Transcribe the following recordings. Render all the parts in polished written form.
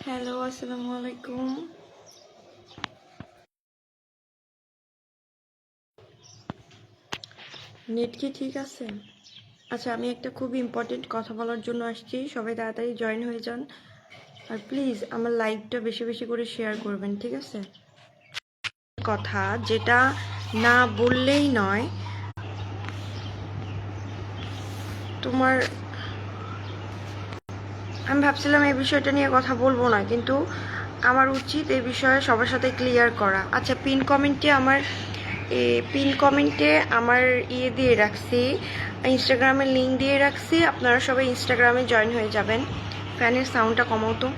Hello, আসসালামু আলাইকুম। Net কি ঠিক আছে? আচ্ছা, আমি একটা খুব ইম্পর্টেন্ট কথা বলার জন্য আসছি। সবাই তাড়াতাড়ি জয়েন হয়ে যান। আর প্লিজ আমার লাইভটা বেশি বেশি করে শেয়ার করবেন, ঠিক আছে? কথা যেটা না বললেই নয়। তোমার আমি ভাবছিলাম এই বিষয়টা নিয়ে কথা বলবো না, কিন্তু আমার উচিত এই বিষয়ে সবার সাথে ক্লিয়ার করা। আচ্ছা, পিন কমেন্টে আমার দিয়ে রাখছি, ইনস্টাগ্রামের লিঙ্ক দিয়ে রাখছি। আপনারা সবাই ইনস্টাগ্রামে জয়েন হয়ে যাবেন। ফ্যানের সাউন্ডটা কমাও তো।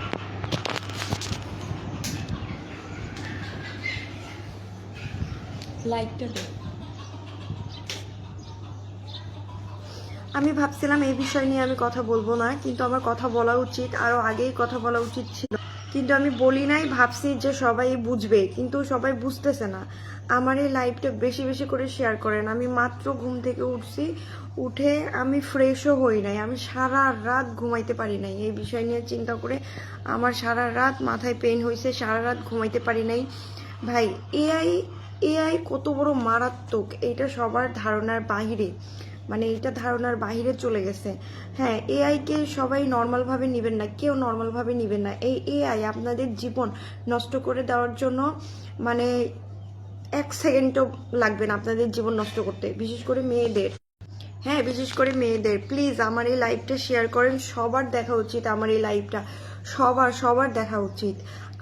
লাইটটা দে। আমি ভাবছিলাম এই বিষয় নিয়ে আমি কথা বলবো না, কিন্তু আমার কথা বলা উচিত, আরও আগেই কথা বলা উচিত ছিল, কিন্তু আমি বলি নাই। ভাবছি যে সবাই বুঝবে, কিন্তু সবাই বুঝতেছে না। আমার এই লাইভটা বেশি বেশি করে শেয়ার করেন। আমি মাত্র ঘুম থেকে উঠছি, উঠে আমি ফ্রেশও হই নাই, আমি সারা রাত ঘুমাইতে পারি নাই। এই বিষয় নিয়ে চিন্তা করে আমার সারা রাত মাথায় পেইন হয়েছে, সারা রাত ঘুমাইতে পারি নাই। ভাই, এআই এআই কত বড় মারাত্মক, এটা সবার ধারণার বাহিরে, মানে এটা ধারণার বাহিরে চলে গেছে। হ্যাঁ, এআইকে সবাই নর্মালভাবে নেবেন না, কেউ নর্মালভাবে নেবেন না। এই এআই আপনাদের জীবন নষ্ট করে দেওয়ার জন্য, মানে 1 সেকেন্ডও লাগবে না আপনাদের জীবন নষ্ট করতে, বিশেষ করে মেয়েদের। হ্যাঁ, বিশেষ করে মেয়েদের। প্লিজ আমার এই লাইভটা শেয়ার করেন, সবার দেখা উচিত আমার এই লাইভটা, সবার সবার দেখা উচিত।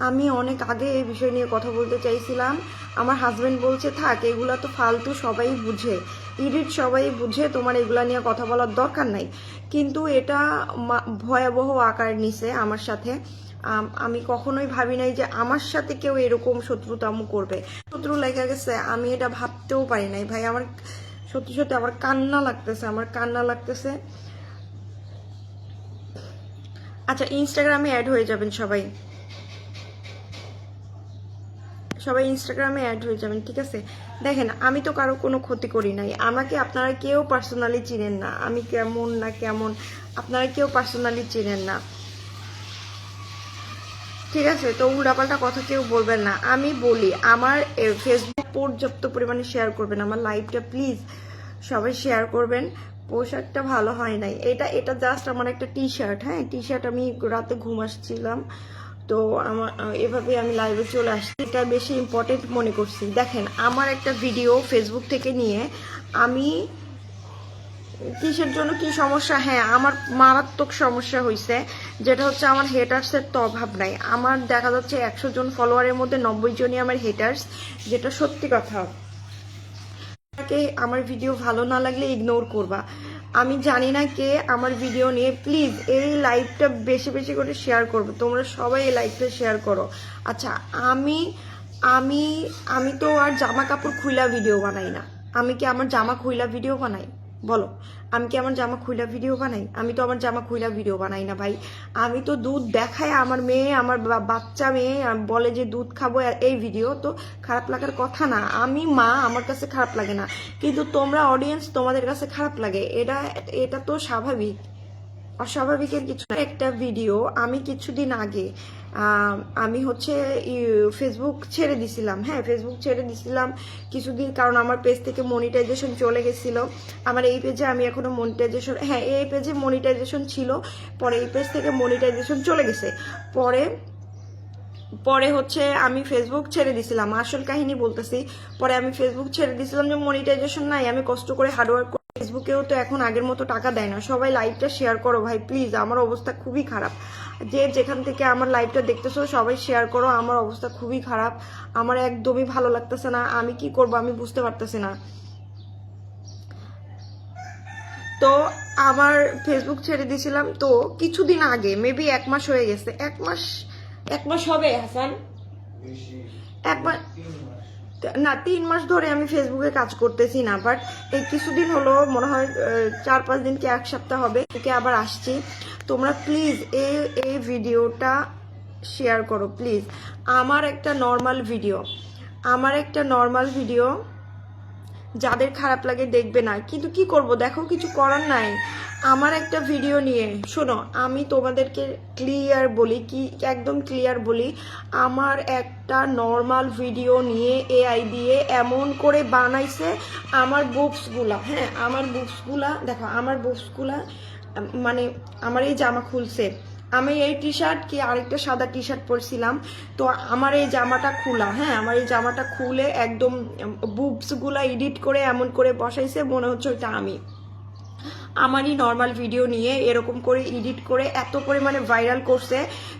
আমি অনেক আগে এই বিষয় নিয়ে কথা বলতে চাইছিলাম। আমার হাজবেন্ড বলছে থাক, এগুলা তো ফালতু, সবাই বুঝে, ইডিট সবাই বুঝে, তোমার এগুলা নিয়ে কথা বলার দরকার নাই। কিন্তু এটা ভয়াবহ আকার নিছে আমার সাথে। আমি কখনোই ভাবি নাই যে আমার সাথে কেউ এরকম শত্রুতাম করবে। শত্রু লেগে গেছে, আমি এটা ভাবতেও পারি নাই ভাই। আমার সত্যি সত্যি আমার কান্না লাগতেছে, আমার কান্না লাগতেছে। আচ্ছা, ইনস্টাগ্রামে অ্যাড হয়ে যাবেন সবাই, সবাই ইনস্টাগ্রামে অ্যাড হয়ে যাবেন, ঠিক আছে? দেখেন, আমি তো কারো কোনো ক্ষতি করি নাই। আমাকে আপনারা কেউ পার্সোনালি চিনেন না, আমি কেমন না কেমন আপনারা কেউ পার্সোনালি চিনেন না, ঠিক আছে? তো উল্টাপাল্টা কথা কেউ বলবেন না। আমি বলি, আমার ফেসবুক পর্যাপ্ত পরিমাণে শেয়ার করবেন আমার লাইভটা, প্লিজ সবাই শেয়ার করবেন। পোশাকটা ভালো হয় নাই, এটা এটা জাস্ট আমার একটা টি শার্ট। হ্যাঁ, টি শার্ট, আমি রাতে ঘুম আসছিলাম, তো আমার এভাবে আমি লাইভে চলে আসছি, এটা বেশি ইম্পর্টেন্ট মনে করছি। দেখেন, আমার একটা ভিডিও ফেসবুক থেকে নিয়ে আমি কিসের জন্য কি সমস্যা, হ্যাঁ আমার মারাত্মক সমস্যা হয়েছে, যেটা হচ্ছে আমার হেটার্সের তো অভাব নাই। আমার দেখা যাচ্ছে 100 জন ফলোয়ারের মধ্যে 90 জনই আমার হেটার্স, যেটা সত্যি কথা। আমার ভিডিও ভালো না লাগলে ইগনোর করবা। আমি জানি না কে আমার ভিডিও নিয়ে, প্লিজ এই লাইভটা বেশি বেশি করে শেয়ার করবে, তোমরা সবাই এই লাইভটা শেয়ার করো। আচ্ছা, আমি আমি আমি তো আর জামা কাপড় খুইলা ভিডিও বানাই না। আমি কি আমার জামা খুইলা ভিডিও বানাই? বলো, আমি কি আমার জামা খুইলা ভিডিও বানাই? আমি তো আমার জামা খুইলা ভিডিও বানাই না ভাই। আমি তো দুধ দেখায় আমার মেয়ে, আমার বাচ্চা মেয়ে বলে যে দুধ খাবো, এই ভিডিও তো খারাপ লাগার কথা না। আমি মা, আমার কাছে খারাপ লাগে না, কিন্তু তোমরা অডিয়েন্স, তোমাদের কাছে খারাপ লাগে, এটা এটা তো স্বাভাবিক, অস্বাভাবিকের কিছু না। একটা ভিডিও আমি কিছুদিন আগে আমি হচ্ছে ফেসবুক ছেড়ে দিছিলাম। হ্যাঁ, ফেসবুক ছেড়ে দিছিলাম কিছুদিন, কারণ আমার পেজ থেকে মনিটাইজেশন চলে গেছিল। আমার এই পেজে আমি এখনো মনিটাইজেশন, হ্যাঁ এই পেজে মনিটাইজেশন ছিল, পরে এই পেজ থেকে মনিটাইজেশন চলে গেছে। পরে পরে হচ্ছে আমি ফেসবুক ছেড়ে দিছিলাম, আসল কাহিনী বলতেছি। পরে আমি ফেসবুক ছেড়ে দিছিলাম যে মনিটাইজেশন নাই, আমি কষ্ট করে হার্ডওয়ার্ক, ফেসবুকেও তো এখন আগের মতো টাকা দেয় না। সবাই লাইভটা শেয়ার করো ভাই, প্লিজ, আমার অবস্থা খুবই খারাপ। যে যেখান থেকে আমার লাইভটা দেখতেছো সবাই শেয়ার করো, আমার অবস্থা খুবই খারাপ, আমার একদমই ভালো লাগতেছে না। আমি কি করব আমি বুঝতে পারতেছি না। তো আমার ফেসবুক ছেড়ে দিয়েছিলাম তো কিছুদিন আগে, মেবি 1 মাস হয়ে গেছে, 1 মাস হবে হাসান, 1 মাস না, 3 মাস ধরে আমি ফেসবুকে কাজ করতেছি না। বাট এই কিছুদিন হলো, মনে হয় 4-5 দিন কি 1 সপ্তাহ হবে, আবার আসছি। তোমরা প্লিজ এই ভিডিওটা শেয়ার করো প্লিজ। আমার একটা নর্মাল ভিডিও, আমার একটা নর্মাল ভিডিও যাদের খারাপ লাগে দেখবে না, কিন্তু কি করব, দেখো কিছু করার নাই। আমার একটা ভিডিও নিয়ে শোনো, আমি তোমাদেরকে ক্লিয়ার বলি, কি একদম ক্লিয়ার বলি, আমার একটা নর্মাল ভিডিও নিয়ে এআই দিয়ে এমন করে বানাইছে আমার বুকসগুলা। হ্যাঁ, আমার বুকসগুলা দেখো, আমার বুকসগুলা মানে আমার এই জামা খুলছে, আমি এই টি শার্ট কি আরেকটা সাদা টি শার্ট পরছিলাম, তো আমার এই জামাটা খোলা। হ্যাঁ, আমার এই জামাটা খুলে একদম বুবসগুলা এডিট করে এমন করে বসাইছে, মনে হচ্ছে ওইটা আমি। আমারই নর্মাল ভিডিও নিয়ে এরকম করে এডিট করে এত পরিমাণে ভাইরাল করছে,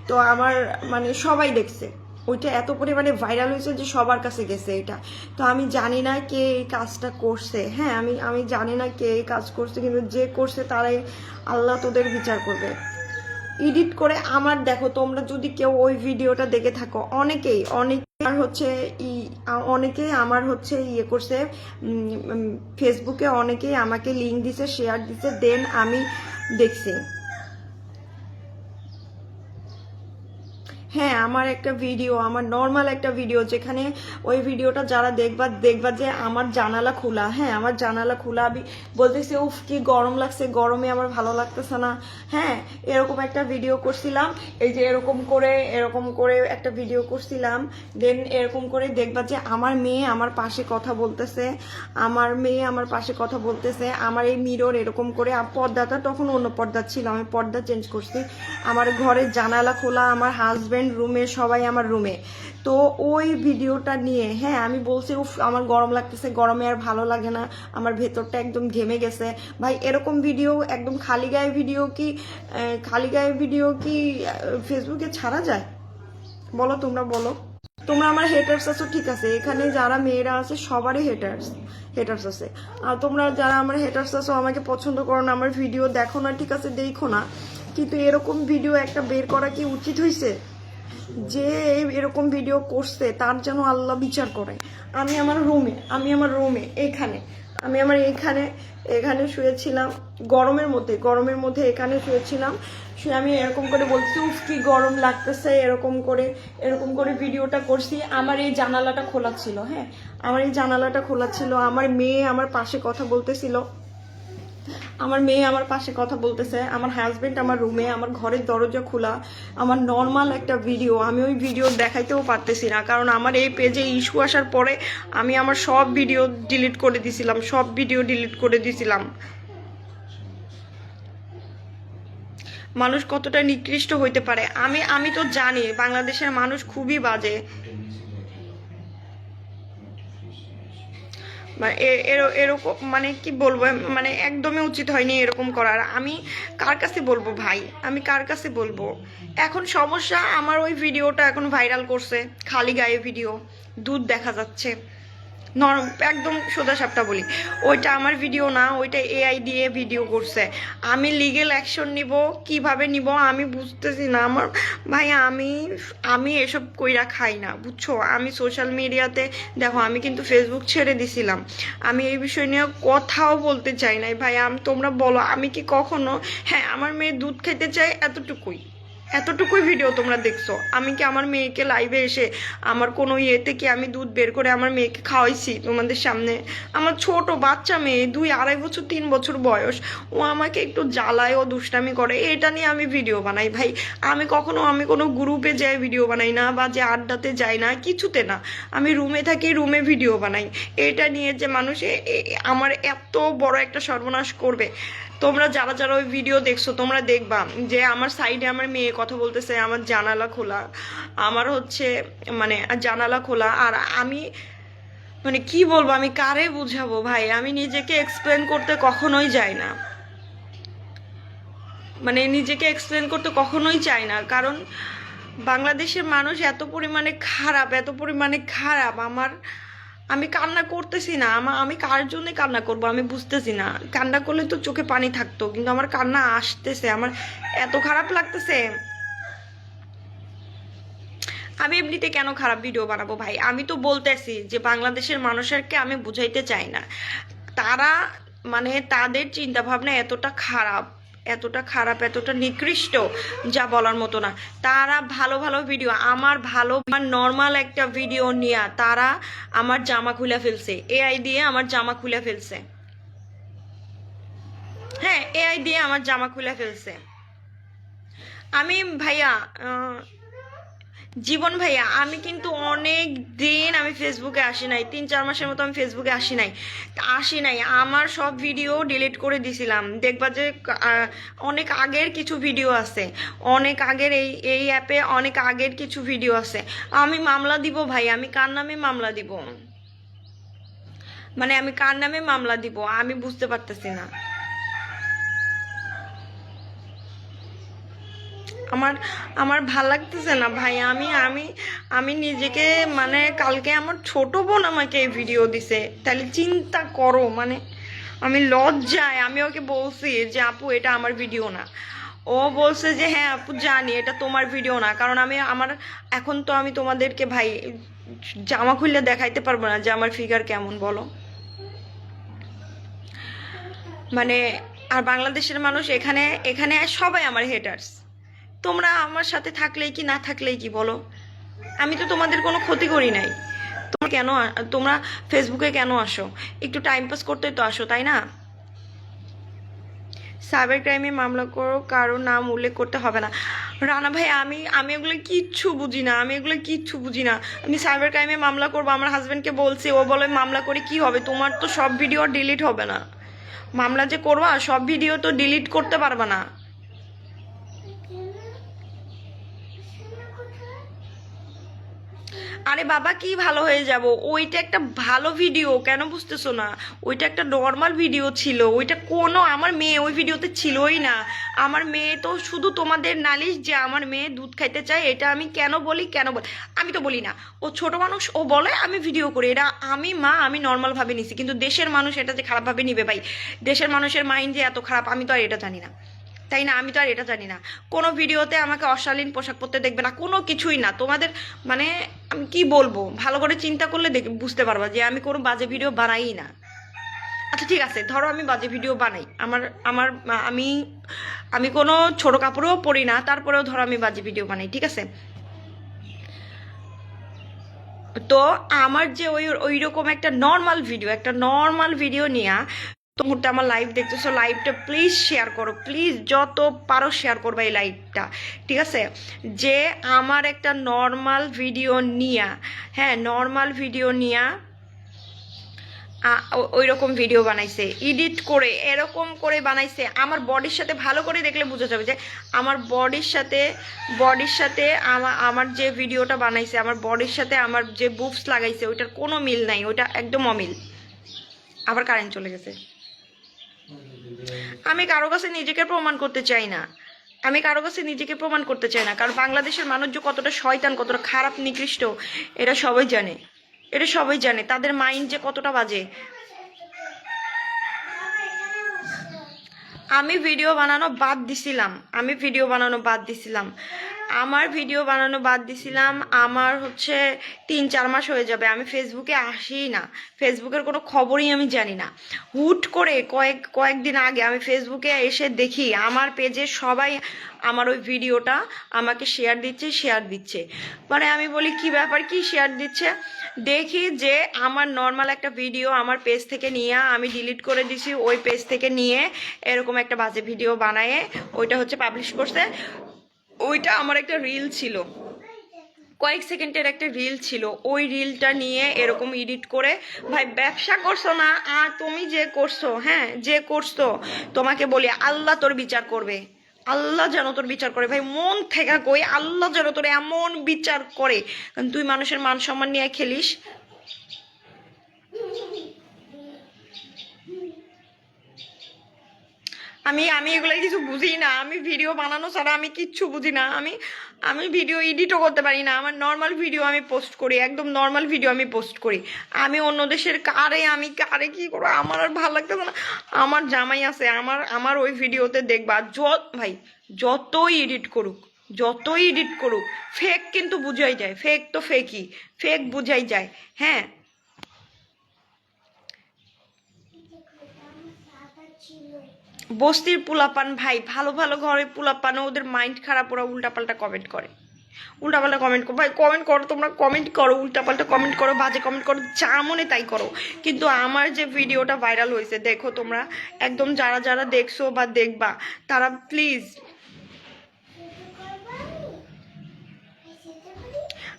তো আমার মানে সবাই দেখছে, ওইটা এত পরিমাণে ভাইরাল হয়েছে যে সবার কাছে গেছে এটা। তো আমি জানি না কে এই কাজটা করছে। হ্যাঁ, আমি জানি না কে এই কাজ করছে, কিন্তু যে করছে তারাই, আল্লাহ তোদের বিচার করবে। এডিট করে আমার, দেখো তোমরা যদি কেউ ওই ভিডিওটা দেখে থাকো, অনেকেই অনেকেই আমার হচ্ছে ইয়ে করছে, ফেসবুকে অনেকেই আমাকে লিঙ্ক দিছে, শেয়ার দিছে, দেন আমি দেখছি। হ্যাঁ, আমার একটা ভিডিও, আমার নর্মাল একটা ভিডিও, যেখানে ওই ভিডিওটা যারা দেখবা যে আমার জানালা খোলা। হ্যাঁ, আমার জানালা খোলা, আমি বলতেছি উফ কি গরম লাগছে, গরমে আমার ভালো লাগতেছে না। হ্যাঁ, এরকম একটা ভিডিও করছিলাম, এই যে এরকম করে একটা ভিডিও করছিলাম, দেন এরকম করে দেখবা যে আমার মেয়ে আমার পাশে কথা বলতেছে, আমার এই মিরর এরকম করে, পর্দাটা তখন অন্য পর্দা ছিল, আমি পর্দা চেঞ্জ করছি, আমার ঘরের জানালা খোলা, আমার হাজবেন্ড রুমে, সবাই আমার রুমে। তো ওই ভিডিওটা নিয়ে, হ্যাঁ, আমি বলছি উফ আমার গরম লাগতেছে, গরমে আর ভালো লাগে না, আমার ভেতরটা একদম ঘেমে গেছে। ভাই এরকম ভিডিও, একদম খালি গায়ে ভিডিও কি ফেসবুকে ছাড়া যায়? বলো, তোমরা বলো। তোমরা আমার হেটার্স আছো, ঠিক আছে, এখানে যারা মেয়েরা আছে সবারই হেটার্স আছে, আর তোমরা যারা আমার হেটার্স আছো, আমাকে পছন্দ করো না, আমার ভিডিও দেখো না, ঠিক আছে, দেখো না, কিন্তু এরকম ভিডিও একটা বের করা কি উচিত হয়েছে? যে এরকম ভিডিও করছে তার যেন আল্লাহ বিচার করে। আমি আমার রুমে এখানে শুয়েছিলাম, গরমের মধ্যে এখানে শুয়েছিলাম, শুয়ে আমি এরকম করে বলছি উফ কি গরম লাগতেছে, এরকম করে ভিডিওটা করছি। আমার এই জানালাটা খোলা ছিল, হ্যাঁ, আমার মেয়ে আমার পাশে কথা বলতেছিল, আমার হাজবেন্ড আমার রুমে, আমার ঘরের দরজা খোলা, আমার নর্মাল একটা ভিডিও, আমি ওই ভিডিও দেখাইতেও পারতেছি না, কারণ আমার এই পেজে ইস্যু আসার পরে আমি আমার সব ভিডিও ডিলিট করে দিছিলাম। মানুষ কতটা নিকৃষ্ট হইতে পারে, আমি তো জানি বাংলাদেশের মানুষ খুবই বাজে। এরকম মানে কি বলবো, মানে একদমই উচিত হয়নি এরকম করার। আমি কার কাছে বলবো ভাই, এখন সমস্যা আমার ওই ভিডিওটা এখন ভাইরাল করছে, খালি গায়ে ভিডিও, দুধ দেখা যাচ্ছে, একদম সোজা সাপটা বলি, ওইটা আমার ভিডিও না, ওইটা এআই দিয়ে ভিডিও করছে। আমি লিগেল অ্যাকশন নিব, কিভাবে নিব আমি বুঝতেছি না। আমার ভাই, আমি এসব কইরা খাই না, বুঝছো, আমি সোশ্যাল মিডিয়াতে, দেখো আমি কিন্তু ফেসবুক ছেড়ে দিছিলাম, আমি এই বিষয় নিয়ে কথাও বলতে চাই নাই ভাই। তোমরা বলো, আমি কি কখনো, হ্যাঁ আমার মেয়ে দুধ খেতে চাই, এতটুকুই ভিডিও তোমরা দেখছো, আমি কি আমার মেয়েকে লাইভে এসে আমার কোনো ইয়েতে কি আমি দুধ বের করে আমার মেয়েকে খাওয়াইছি তোমাদের সামনে? আমার ছোট বাচ্চা মেয়ে, 2-2.5 বছর 3 বছর বয়স, ও আমাকে একটু জ্বালায়, ও দুষ্টামি করে, এটা নিয়ে আমি ভিডিও বানাই ভাই। আমি কোনো গ্রুপে যাই ভিডিও বানাই না, বা যে আড্ডাতে যাই না, কিছুতে না, আমি রুমে থাকি, রুমে ভিডিও বানাই। এটা নিয়ে যে মানুষ আমার এত বড় একটা সর্বনাশ করবে, তোমরা যারা ওই ভিডিও দেখছো, তোমরা দেখবা যে আমার সাইডে আমার মেয়ে কথা বলতেছে, আমার জানালা খোলা, জানালা খোলা, আর আমি মানে কি বলবো, আমি কারে বুঝাবো ভাই, আমি নিজেকে এক্সপ্লেন করতে কখনোই যাই না, কারণ বাংলাদেশের মানুষ এত পরিমাণে খারাপ। আমি কান্না করতেছি না, আমি কার জন্য কান্না করব আমি বুঝতেছি না। কান্না করলে তো চোখে পানি থাকতো, কিন্তু আমার কান্না আসতেছে, আমার এত খারাপ লাগতেছে। আমি এমনিতে কেন খারাপ ভিডিও বানাবো ভাই? আমি তো বলতেছি যে বাংলাদেশের মানুষেরকে আমি বুঝাইতে চাই না, তারা মানে তাদের চিন্তা ভাবনা এতটা খারাপ, এতটা খারাপ, এতটা নিকৃষ্ট যা বলার মতো না। তারা ভালো ভালো ভিডিও, আমার নর্মাল একটা ভিডিও নিয়ে তারা আমার জামা খুলে ফেলছে, এআই দিয়ে আমার জামা খুলে ফেলছে। হ্যাঁ, এআই দিয়ে আমার জামা খুলে ফেলছে। আমি ভাইয়া জীবন ভাইয়া, আমি কিন্তু অনেক দিন আমি ফেসবুকে আসি নাই, 3-4 মাসের মতো আমি ফেসবুকে আসি নাই। আমার সব ভিডিও ডিলিট করে দিছিলাম। দেখবা যে অনেক আগের কিছু ভিডিও আছে, অনেক আগের এই অ্যাপে অনেক আগের কিছু ভিডিও আছে। আমি মামলা দিব ভাই, আমি কার নামে মামলা দিব, মানে আমি কার নামে মামলা দিব আমি বুঝতে পারতেছি না। আমার আমার ভাল লাগতেছে না ভাই। আমি আমি আমি নিজেকে, মানে কালকে আমার ছোট বোন আমাকে এই ভিডিও দিছে, তাহলে চিন্তা করো। মানে আমি লজ্জায় আমি ওকে বলছি যে আপু এটা আমার ভিডিও না। ও বলছে যে হ্যাঁ আপু জানি এটা তোমার ভিডিও না, কারণ এখন তো আমি তোমাদেরকে ভাই জামা খুললে দেখাইতে পারবো না যে আমার ফিগার কেমন, বলো। মানে আর বাংলাদেশের মানুষ এখানে এখানে সবাই আমার হেটার্স। তোমরা আমার সাথে থাকলেই কি না থাকলেই কি, বলো। আমি তো তোমাদের কোনো ক্ষতি করি নাই। তোমরা ফেসবুকে কেন আসো? একটু টাইম পাস করতে তো আসো, তাই না? সাইবার ক্রাইমে মামলা করো, কারো নাম উল্লেখ করতে হবে না। রানা ভাই, আমি আমি এগুলো কিচ্ছু বুঝি না, আমি সাইবার ক্রাইমে মামলা করবো, আমার হাজবেন্ডকে বলছি, ও বলে মামলা করে কি হবে, তোমার তো সব ভিডিও ডিলিট হবে না। মামলা যে করবা, সব ভিডিও তো ডিলিট করতে পারবা না। আরে বাবা, কি ভালো হয়ে যাব? ওইটা একটা ভালো ভিডিও, কেন বুঝতেছো না? ওইটা একটা নর্মাল ভিডিও ছিল, ওইটা কোনো আমার মেয়ে ওই ভিডিওতে ছিলই না। আমার মেয়ে তো শুধু তোমাদের নালিশ যে আমার মেয়ে দুধ খাইতে চায়, এটা আমি কেন বলি, আমি তো বলি না। ও ছোট মানুষ, ও বলে আমি ভিডিও করি, এটা আমি নর্মাল ভাবে নিছি, কিন্তু দেশের মানুষ এটা যে খারাপভাবে নিবে ভাই, দেশের মানুষের মাইন্ড যে এত খারাপ আমি তো আর এটা জানি না, তাই না? আমি তো আর এটা জানি না। কোনো ভিডিওতে আমাকে অশালীন পোশাক পরতে দেখবে না, কোনো কিছুই না। তোমাদের মানে আমি কি বলবো, ভালো করে চিন্তা করলে বুঝতে পারবা যে আমি কোনো বাজে ভিডিও বানাই না। আচ্ছা ঠিক আছে, ধরো আমি বাজে ভিডিও বানাই, আমার আমার আমি আমি কোনো ছোট কাপড়ও পরি না, তারপরেও ধরো আমি বাজে ভিডিও বানাই, ঠিক আছে? তো আমার যে ওই রকম একটা নর্মাল ভিডিও নিয়ে মুহূর্তে আমার লাইভ দেখতেছো, লাইভটা প্লিজ শেয়ার করো, প্লিজ যত পারো শেয়ার করবা এই লাইভটা, ঠিক আছে? যে আমার একটা নর্মাল ভিডিও নিয়া, হ্যাঁ নর্মাল ভিডিও নিয়া ওই রকম ভিডিও বানাইছে, এডিট করে এরকম করে বানাইছে, আমার বডির সাথে ভালো করে দেখলে বোঝা যাবে যে আমার বডির সাথে আমার যে ভিডিওটা বানাইছে, আমার বডির সাথে আমার যে বুফস লাগাইছে ওইটার কোনো মিল নাই, ওইটা একদম অমিল। আবার কারেন্ট চলে গেছে। আমি কারো কাছে নিজেকে প্রমাণ করতে চাই না, কারণ বাংলাদেশের মানুষ যে কতটা শয়তান, কতটা খারাপ নিকৃষ্ট, এটা সবাই জানে, তাদের মাইন্ড যে কতটা বাজে। আমি ভিডিও বানানো বাদ দিছিলাম, আমার হচ্ছে 3-4 মাস হয়ে যাবে আমি ফেসবুকে আসি না, ফেসবুকের কোনো খবরই আমি জানি না। হুট করে কয়েকদিন আগে আমি ফেসবুকে এসে দেখি আমার পেজে সবাই আমার ওই ভিডিওটা আমাকে শেয়ার দিচ্ছে, মানে আমি বলি কি ব্যাপার, কি শেয়ার দিচ্ছে? দেখি যে আমার নর্মাল একটা ভিডিও আমার পেজ থেকে নিয়ে আমি ডিলিট করে দিছি, ওই পেজ থেকে নিয়ে এরকম একটা বাজে ভিডিও বানায়ে ওইটা হচ্ছে পাবলিশ করছে। ওইটা আমার একটা রিল ছিল, কয়েক সেকেন্ডের একটা রিল ছিল, ওই রিলটা নিয়ে এরকম এডিট করে, ভাই ব্যবসা করছো না আর তুমি যে করছো, হ্যাঁ যে করছো, তোমাকে বলি আল্লাহ তোর বিচার করবে, আল্লাহ যেন তোর বিচার করে ভাই, মন থেকে কই, আল্লাহ যেন তোর এমন বিচার করে, কারণ তুই মানুষের মান সম্মান নিয়ে খেলিস। আমি এগুলো কিছু বুঝি না, আমি ভিডিও বানানো ছাড়া আমি কিচ্ছু বুঝি না। আমি ভিডিও এডিটও করতে পারি না, আমার নর্মাল ভিডিও আমি পোস্ট করি, একদম নর্মাল ভিডিও আমি পোস্ট করি। আমি অন্য দেশের কারে কি করবো, আমার আর ভালো লাগতেছে না। আমার জামাই আছে, আমার ওই ভিডিওতে দেখবা ভাই যতই এডিট করুক ফেক কিন্তু বুঝাই যায়, ফেক তো ফেক বুঝাই যায়। হ্যাঁ বস্তির পোলাপান ভাই, ভালো ভালো ঘরের পোলাপানও ওদের মাইন্ড খারাপ, ওরা উল্টাপাল্টা কমেন্ট করে, উল্টাপাল্টা কমেন্ট করো ভাই, কমেন্ট করো, তোমরা কমেন্ট করো, উল্টাপাল্টা কমেন্ট করো, বাজে কমেন্ট করো, যা মনে তাই করো, কিন্তু আমার যে ভিডিওটা ভাইরাল হয়েছে দেখো তোমরা, একদম যারা যারা দেখছো বা দেখবা তারা প্লিজ,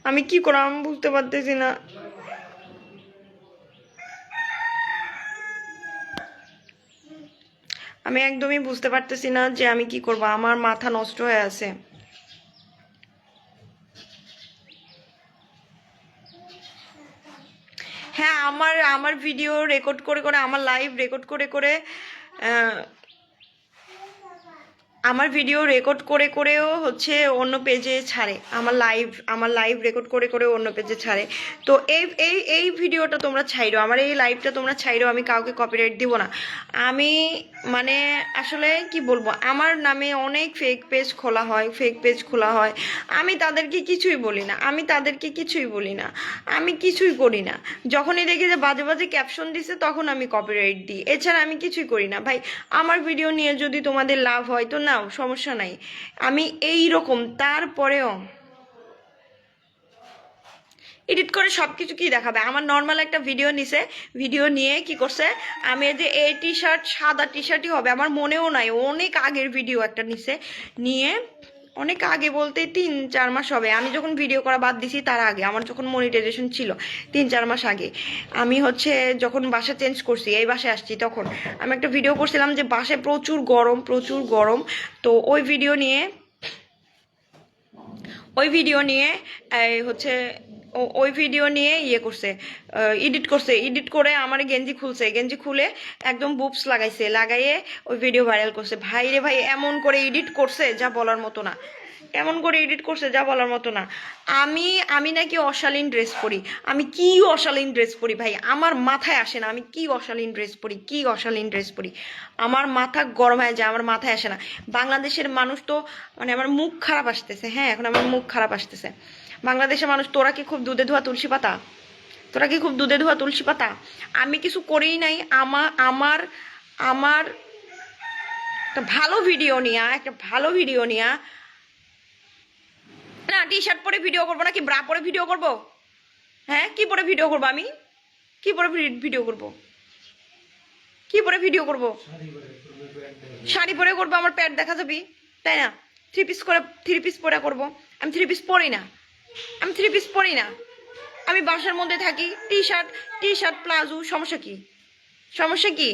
আমি কি করো আমি বুঝতে পারতেছি না। আমি একদমই বুঝতে পারতেছি না যে আমি কি করব, আমার মাথা নষ্ট হয়ে আছে। হ্যাঁ, আমার আমার ভিডিও রেকর্ড করে করে, আমার লাইভ রেকর্ড করে করে, আমার ভিডিও রেকর্ড করে করেও হচ্ছে অন্য পেজে ছাড়ে, আমার লাইভ রেকর্ড করে করে অন্য পেজে ছাড়ে। তো এই এই এই ভিডিওটা তোমরা ছাইরো, আমার এই লাইভটা তোমরা ছাইরো, আমি কাউকে কপিরাইট দিব না। আমি মানে আসলে কি বলবো, আমার নামে অনেক ফেক পেজ খোলা হয়, ফেক পেজ খোলা হয়, আমি তাদেরকে কিছুই বলি না, আমি তাদেরকে কিছুই বলি না, আমি কিছুই করি না। যখনই দেখি যে বাজে বাজে ক্যাপশন দিছে তখন আমি কপিরাইট দিই, এছাড়া আমি কিছুই করি না ভাই। আমার ভিডিও নিয়ে যদি তোমাদের লাভ হয় তো নাও, সমস্যা নাই, আমি এই রকম। তারপরেও এডিট করে সবকিছু কি দেখাবে, আমার নর্মাল একটা ভিডিও নিছে, ভিডিও নিয়ে কি করছে, আমি যে এই টি শার্ট, সাদা টি শার্টই হবে, আমার মনেও নাই, অনেক আগের ভিডিও একটা নিছে, নিয়ে অনেক আগে বলতে 3-4 মাস হবে, আমি যখন ভিডিও করা বাদ দিছি তার আগে, আমার যখন মনিটাইজেশন ছিল 3-4 মাস আগে, আমি হচ্ছে যখন বাসা চেঞ্জ করছি, এই বাসায় আসছি, তখন আমি একটা ভিডিও করছিলাম যে বাসায় প্রচুর গরম, প্রচুর গরম। তো ওই ভিডিও নিয়ে হচ্ছে ওই ভিডিও নিয়ে ইয়ে করছে, এডিট করে আমার গেঞ্জি খুলছে, গেঞ্জি খুলে একদম বুপস লাগাইছে, লাগাইয়ে ওই ভিডিও ভাইরাল করছে। ভাই রে ভাই, এমন করে এডিট করছে যা বলার মতো না, এমন করে এডিট করছে যা বলার মতো না। আমি আমি নাকি অশালীন ড্রেস পরি, আমি কি অশালীন ড্রেস পরি ভাই, আমার মাথায় আসে না, আমি কি অশালীন ড্রেস পরি, কি অশালীন ড্রেস পরি, আমার মাথা গরম হয়ে যায়, আমার মাথায় আসে না। বাংলাদেশের মানুষ তো মানে আমার মুখ খারাপ আসতেছে, হ্যাঁ এখন আমার মুখ খারাপ আসতেছে। বাংলাদেশের মানুষ, তোরা কি খুব দুধে ধোয়া তুলসী পাতা, তোরা কি খুব দুধে ধোয়া তুলসী পাতা? আমি কিছু করেই নাই, আমার আমার আমার একটা ভালো ভিডিও নিয়া, একটা ভালো ভিডিও নিয়া, না টি শার্ট পরে ভিডিও করবো নাকি ব্রা পরে ভিডিও করব? হ্যাঁ, কি পরে ভিডিও করবো আমি, কি পরে ভিডিও করব, কি পরে ভিডিও করব? শাড়ি পরে করবো, আমার প্যান্ট দেখা যাবি, তাই না? থ্রি পিস পরে করবো, আমি থ্রি পিস পরি না, আমি থ্রি পিস পরি না, আমি বাসার মধ্যে থাকি, টি শার্ট প্লাজো, সমস্যা কি, সমস্যা কি?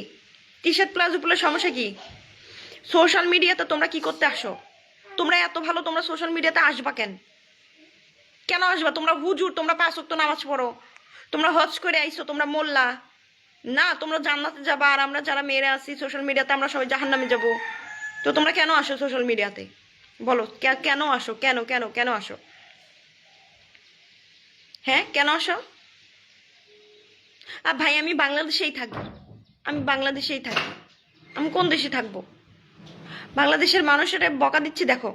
টি শার্ট প্লাজো পরলে সমস্যা কি? সোশ্যাল মিডিয়াতে তোমরা কি করতে আসো? তোমরা এত ভালো, তোমরা সোশ্যাল মিডিয়াতে আসবা কেন? কেন আসবা? তোমরা হুজুর, তোমরা 5 ওয়াক্ত নামাজ পড়ো, তোমরা হজ করে আইছো, তোমরা মোল্লা না, তোমরা জান্নাতে যাবা, আর আমরা যারা মেয়েরা আছি সোশ্যাল মিডিয়াতে আমরা সবাই জাহান্নামে যাব। তো তোমরা কেন আসো সোশ্যাল মিডিয়াতে? বলো কেন আসো, কেন কেন কেন আসো? হ্যাঁ, কেন আসো? আর ভাই আমি বাংলাদেশেই থাকি, আমি বাংলাদেশেই থাকি, আমি কোন দেশে থাকবো? বাংলাদেশের মানুষের বকা দিচ্ছি দেখো,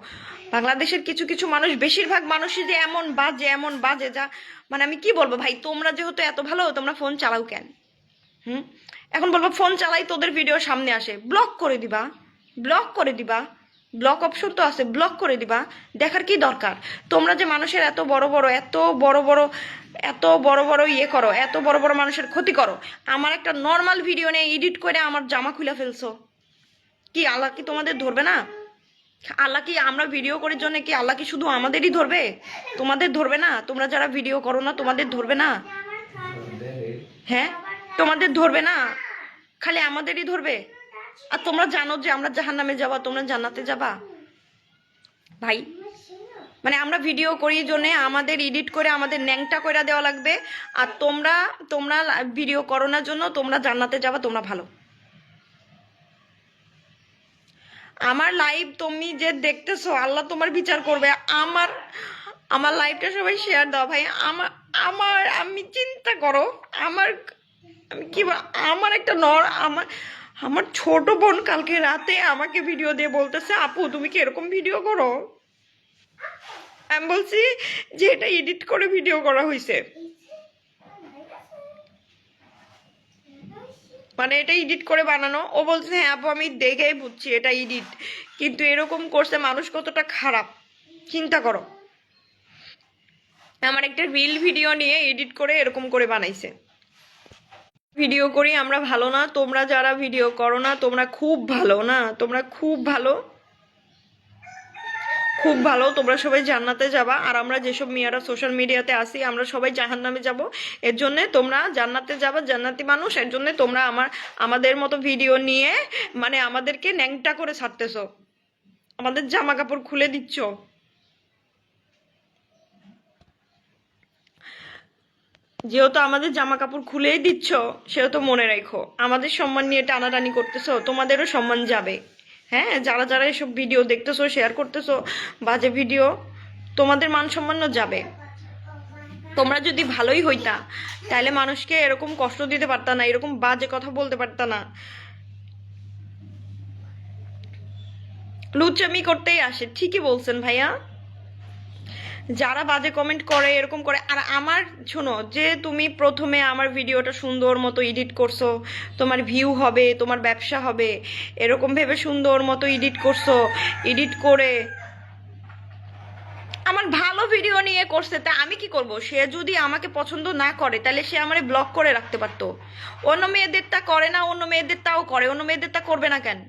বাংলাদেশের কিছু কিছু মানুষ, বেশিরভাগ মানুষই যে এমন বাজে, এমন বাজে, যা মানে আমি কি বলবো ভাই। তোমরা যেহেতু এত ভালো, তোমরা ফোন চালাও কেন? এখন বলবো ফোন চালাই, তোদের ভিডিও সামনে আসে, ব্লক করে দিবা, ব্লক করে দিবা, ব্লক অপশন তো আছে, ব্লক করে দিবা, দেখার কি দরকার? তোমরা যে মানুষের এত বড় বড় ইয়ে করো, এত বড় বড় মানুষের ক্ষতি করো, আমার একটা নর্মাল ভিডিও নিয়ে এডিট করে আমার জামা খুলে ফেলছো, কি আল্লাহ কি তোমাদের ধরবে না? আল্লাহ কি, আমরা ভিডিও করার জন্য কি আল্লাহ কি শুধু আমাদেরই ধরবে? তোমাদের ধরবে না? তোমরা যারা ভিডিও করো না, তোমাদের ধরবে না? হ্যাঁ, তোমাদের ধরবে না? খালি আমাদেরই ধরবে? আর তোমরা জানো যে আমরা জাহান্নামে যাবা, তোমরা জান্নাতে যাবা ভাই। মানে আমরা ভিডিও করি জন্য আমাদের এডিট করে আমাদের ন্যাংটা করে দেওয়া লাগবে, আর তোমরা তোমরা ভিডিও করো না জন্য তোমরা জান্নাতে যাবা, তোমরা ভালো। আমার লাইভ তুমি যে দেখতেছো, আল্লাহ তোমার বিচার করবে। আমার আমার লাইভটা সবাই শেয়ার দাও ভাই। আমার আমার আমি চিন্তা করো, আমার আমি কি আমার একটা আমার আমার ছোট বোন কালকে রাতে আমাকে ভিডিও দিয়ে বলতেছে, আপু তুমি কি এরকম ভিডিও করো? আমি বলছি যে এটা এডিট করে ভিডিও করা হয়েছে। মানে এটা এডিট করে বানানো। ও বলছে হ্যাঁ আপু আমি দেখেই বুঝছি এটা এডিট, কিন্তু এরকম করছে মানুষ কতটা খারাপ চিন্তা করো। আমার একটা রিল ভিডিও নিয়ে এডিট করে এরকম করে বানাইছে। ভিডিও করি আমরা ভালো না, তোমরা যারা ভিডিও করো না তোমরা খুব ভালো, না তোমরা খুব ভালো, খুব ভালো, তোমরা সবাই জান্নাতে যাবা। আর আমরা যেসব মেয়েরা সোশ্যাল মিডিয়াতে আসি আমরা সবাই জাহান্নামে যাব। এর জন্যে তোমরা জান্নাতে যাবা, জান্নাতি মানুষ। এর জন্যে তোমরা আমাদের মতো ভিডিও নিয়ে মানে আমাদেরকে ন্যাংটা করে ছাড়তেছো, আমাদের জামা কাপড় খুলে দিচ্ছ। যেহেতু আমাদের জামা কাপড় খুলেই দিচ্ছ সেহেতু মনে রাখো আমাদের সম্মান নিয়ে টানাটানি করতেছো, তোমাদেরও সম্মান যাবে। হ্যাঁ, যারা যারা এসব ভিডিও দেখতেছো শেয়ার করতেছো বাজে ভিডিও, তোমাদের মান সম্মানও যাবে। তোমরা যদি ভালোই হইতা তাহলে মানুষকে এরকম কষ্ট দিতে পারতা না, এরকম বাজে কথা বলতে পারতা না। লুচ্চামি করতেই আসে, ঠিকই বলছেন ভাইয়া। যারা বাজে কমেন্ট করে এরকম করে। আর আমার শোনো, যে তুমি প্রথমে আমার ভিডিওটা সুন্দর মতো এডিট করছো, তোমার ভিউ হবে, তোমার ব্যবসা হবে, এরকম ভেবে সুন্দর মতো এডিট করছো, এডিট করে আমার ভালো ভিডিও নিয়ে করছে, তা আমি কি করব? সে যদি আমাকে পছন্দ না করে তাহলে সে আমারে ব্লক করে রাখতে পারতো। অন্য মেয়েদের তা করে না, অন্য মেয়েদের তাও করে, অন্য মেয়েদের তা করবে না কেন?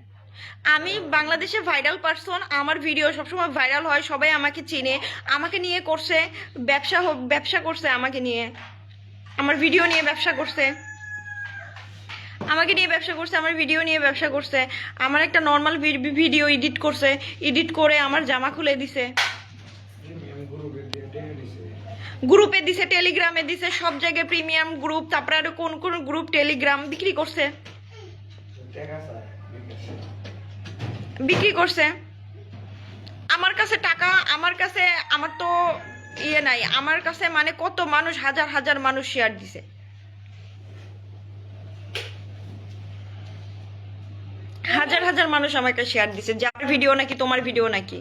আমি বাংলাদেশে ভাইরাল পারসন, আমার ভিডিও সবসময় ভাইরাল হয়, সবাই আমাকে চিনে, আমাকে নিয়ে করছে ব্যবসা, ব্যবসা করছে আমাকে নিয়ে, আমার ভিডিও নিয়ে ব্যবসা করছে, আমাকে নিয়ে ব্যবসা করছে, আমার ভিডিও নিয়ে ব্যবসা করছে। আমার একটা নর্মাল ভিডিও এডিট করছে, এডিট করে আমার জামা খুলে দিছে, গ্রুপে দিছে, টেলিগ্রামে দিছে, সব জায়গায় প্রিমিয়াম গ্রুপ, তারপরে আরো কোন কোন গ্রুপ টেলিগ্রাম বিক্রি করছে, বিক্রি করছে। আমার কাছে টাকা, আমার কাছে, আমার তো ইয়ে নাই, আমার কাছে মানে কত মানুষ, হাজার হাজার মানুষ শেয়ার দিছে, হাজার হাজার মানুষ আমাকে শেয়ার দিছে, যার ভিডিও নাকি তোমার ভিডিও নাকি।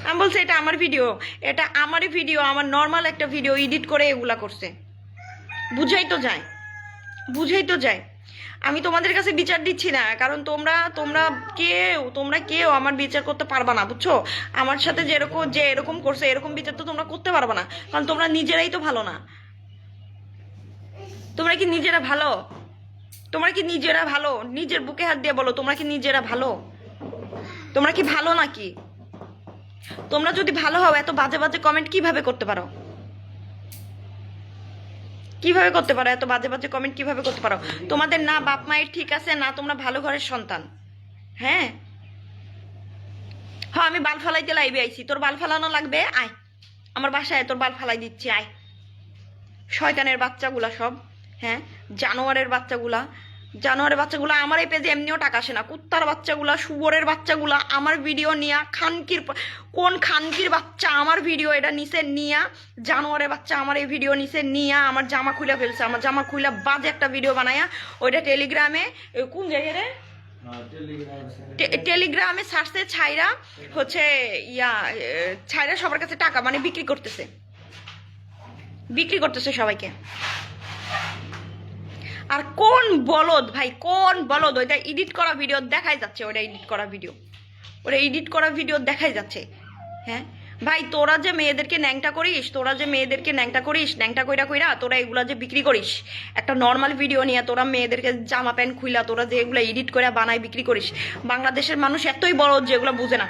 আমি বলছি এটা আমার ভিডিও, এটা আমারই ভিডিও, আমার নর্মাল একটা ভিডিও এডিট করে এগুলা করছে। বুঝাই তো যায়, বুঝাই তো যায়। আমি তোমাদের কাছে বিচার দিচ্ছি না, কারণ তোমরা কেউ আমার বিচার করতে পারবা না, বুঝছো? আমার সাথে যে এরকম করছে এরকম বিচার তো তোমরা করতে পারবা না, কারণ তোমরা নিজেরাই তো ভালো না। তোমরা কি নিজেরা ভালো? তোমরা কি নিজেরা ভালো? নিজের বুকে হাত দিয়ে বলো, তোমরা কি নিজেরা ভালো? তোমরা কি ভালো নাকি? তোমরা যদি ভালো হও এত বাজে বাজে কমেন্ট কিভাবে করতে পারো? কিভাবে করতে পারো এত বাজে বাজে কমেন্ট কিভাবে করতে পারো? তোমাদের না বাপ মায়ের ঠিক আছে, না তোমরা ভালো ঘরের সন্তান। হ্যাঁ হ্যাঁ, আমি বাল ফালাইতে লাইবে আইছি, তোর বাল ফালানো লাগবে আয় আমার বাসায়, তোর বাল ফালাই দিচ্ছি আয়। শয়তানের বাচ্চাগুলা সব, হ্যাঁ জানোয়ারের বাচ্চাগুলা, জানোয়ারের বাচ্চাগুলা। আমার এই পেজে এমনিও টাকা আসে না, কুত্তার বাচ্চাগুলা, শুয়োরের বাচ্চাগুলা আমার ভিডিও নিয়া, কোন খানকির বাচ্চা আমার ভিডিও এটা নিচে নিয়া, জানোয়ারের বাচ্চা আমার এই ভিডিও নিচে নিয়া আমার জামা খুলে ফেলছে, আমার জামা খুলে বাজে একটা ভিডিও বানায়া ওইটা টেলিগ্রামে, কোন জায়গায় রে, টেলিগ্রামে ছাড়ছে, ছাইরা হচ্ছে ছাইরা সবার কাছে টাকা মানে বিক্রি করতেছে, বিক্রি করতেছে সবাইকে। আর কোন বলদ ভাই, কোন বলদ ওইটা এডিট করা ভিডিও দেখাই যাচ্ছে, ওটা এডিট করা ভিডিও, ওটা এডিট করা ভিডিও দেখাই যাচ্ছে। হ্যাঁ ভাই, তোরা যে মেয়েদেরকে ন্যাংটা করিস, তোরা যে মেয়েদেরকে ন্যাংটা করিস, ন্যাংটা কইরা কইরা তোরা এগুলা যে বিক্রি করিস, একটা নর্মাল ভিডিও নিয়ে তোরা মেয়েদেরকে জামা প্যান্ট খুইলা তোরা যে এগুলো এডিট করে বানায় বিক্রি করিস, বাংলাদেশের মানুষ এতই বলদ যে এগুলো বুঝে না।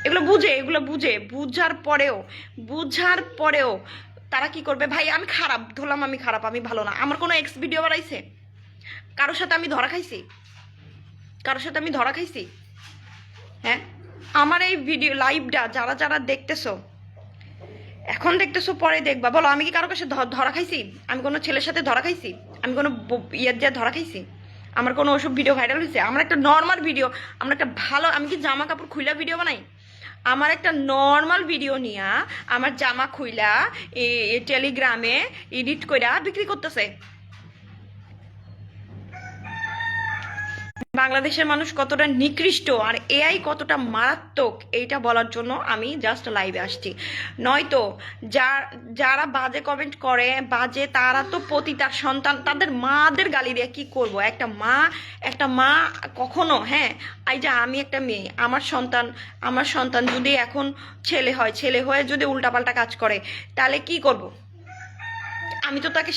এগুলো বুঝে, এগুলো বুঝে, বুঝার পরেও তারা কি করবে? ভাই আমি খারাপ ধরলাম, আমি খারাপ, আমি ভালো না। আমার কোনো এক্স ভিডিও বানাইছে? কারোর সাথে আমি ধরা খাইছি? কারোর সাথে আমি ধরা খাইছি? হ্যাঁ, আমার এই ভিডিও লাইভটা যারা যারা দেখতেছো, এখন দেখতেছো পরে দেখবা, বলো আমি কি কারোর কাছে ধরা খাইছি? আমি কোনো ছেলের সাথে ধরা খাইছি? আমি কোনো ইয়ের দিয়ে ধরা খাইছি? আমার কোনো ওসব ভিডিও ভাইরাল হয়েছে? আমার একটা নর্মাল ভিডিও, আমরা একটা ভালো, আমি কি জামা কাপড় খুইলা ভিডিও বানাই? আমার একটা নর্মাল ভিডিও নিয়া আমার জামা খুইলা টেলিগ্রামে এডিট কইরা বিক্রি করতেছে। বাংলাদেশের মানুষ কতটা নিকৃষ্ট আর এআই কতটা মারাত্মক এইটা বলার জন্য আমি জাস্ট লাইভে আসছি। নয়তো যারা বাজে কমেন্ট করে বাজে, তারা তো তার সন্তান তাদের মাদের গালি দিয়ে কি করব। একটা মা কখনো, হ্যাঁ, এই যে আমি একটা মেয়ে, আমার সন্তান যদি এখন ছেলে হয়ে যদি উল্টাপাল্টা কাজ করে তাহলে কি করব? আমি তো তাকে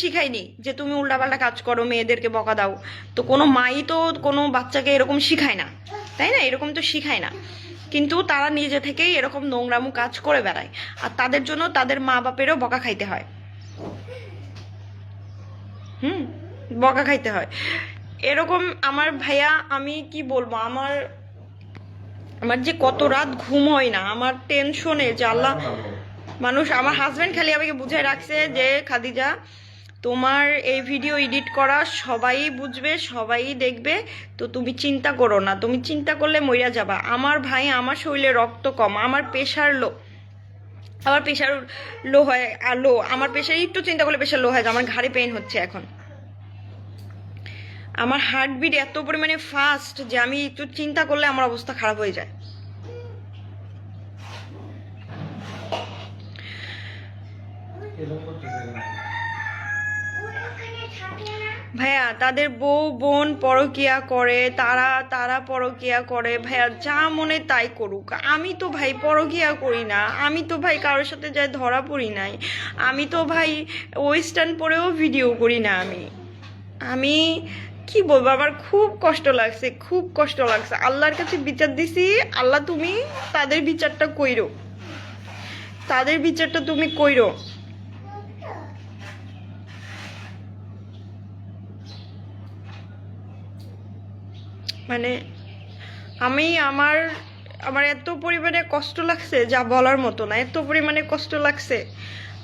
শিখাইনি যে তুমি উল্টাপাল্টা কাজ করো, মেয়েদেরকে বকা দাও। তো কোনো মাই তো কোনো বাচ্চাকে এরকম শিখায় না, তাই না? এরকম তো শিখায় না, কিন্তু তারা নিজে থেকেই এরকম নোংরামু কাজ করে বেড়ায়, আর তাদের জন্য তাদের মা বাপেরও বকা খাইতে হয়। বকা খাইতে হয় এরকম। আমার ভাইয়া, আমি কি বলবো, আমার যে কত রাত ঘুম হয় না আমার টেনশনে, যে আল্লাহ মানুষ। আমার হাজব্যান্ড খালি আমাকে বুঝাই রাখছে যে খাদিজা, তোমার এই ভিডিও এডিট করা সবাই বুঝবে, সবাই দেখবে, তো তুমি চিন্তা করো না, তুমি চিন্তা করলে মইরা যাবা। আমার ভাই, আমার শরীরে রক্ত কম, আমার প্রেশার লো, আমার প্রেশার একটু চিন্তা করলে প্রেশার লো হয়ে যায়। আমার ঘাড়ে পেইন হচ্ছে এখন, আমার হার্টবিট এত পরিমাণে ফাস্ট যে আমি একটু চিন্তা করলে আমার অবস্থা খারাপ হয়ে যায়। ভাইয়া, তাদের বউ বোন পরকিয়া করে, তারা পরকিয়া করে ভাইয়া, যা মনে তাই করুক। আমি তো ভাই পরকিয়া করি না, আমি তো ভাই কারোর সাথে যাই ধরা পড়ি নাই, আমি তো ভাই ওয়েস্টার্ন পরেও ভিডিও করি না। আমি কি বলবো, আমার খুব কষ্ট লাগছে, আল্লাহর কাছে বিচার দিছি, আল্লাহ তুমি তাদের বিচারটা কইরো, তুমি কইরো। মানে আমার এত পরিমাণে কষ্ট লাগছে যা বলার মতো না, এত পরিমাণে কষ্ট লাগছে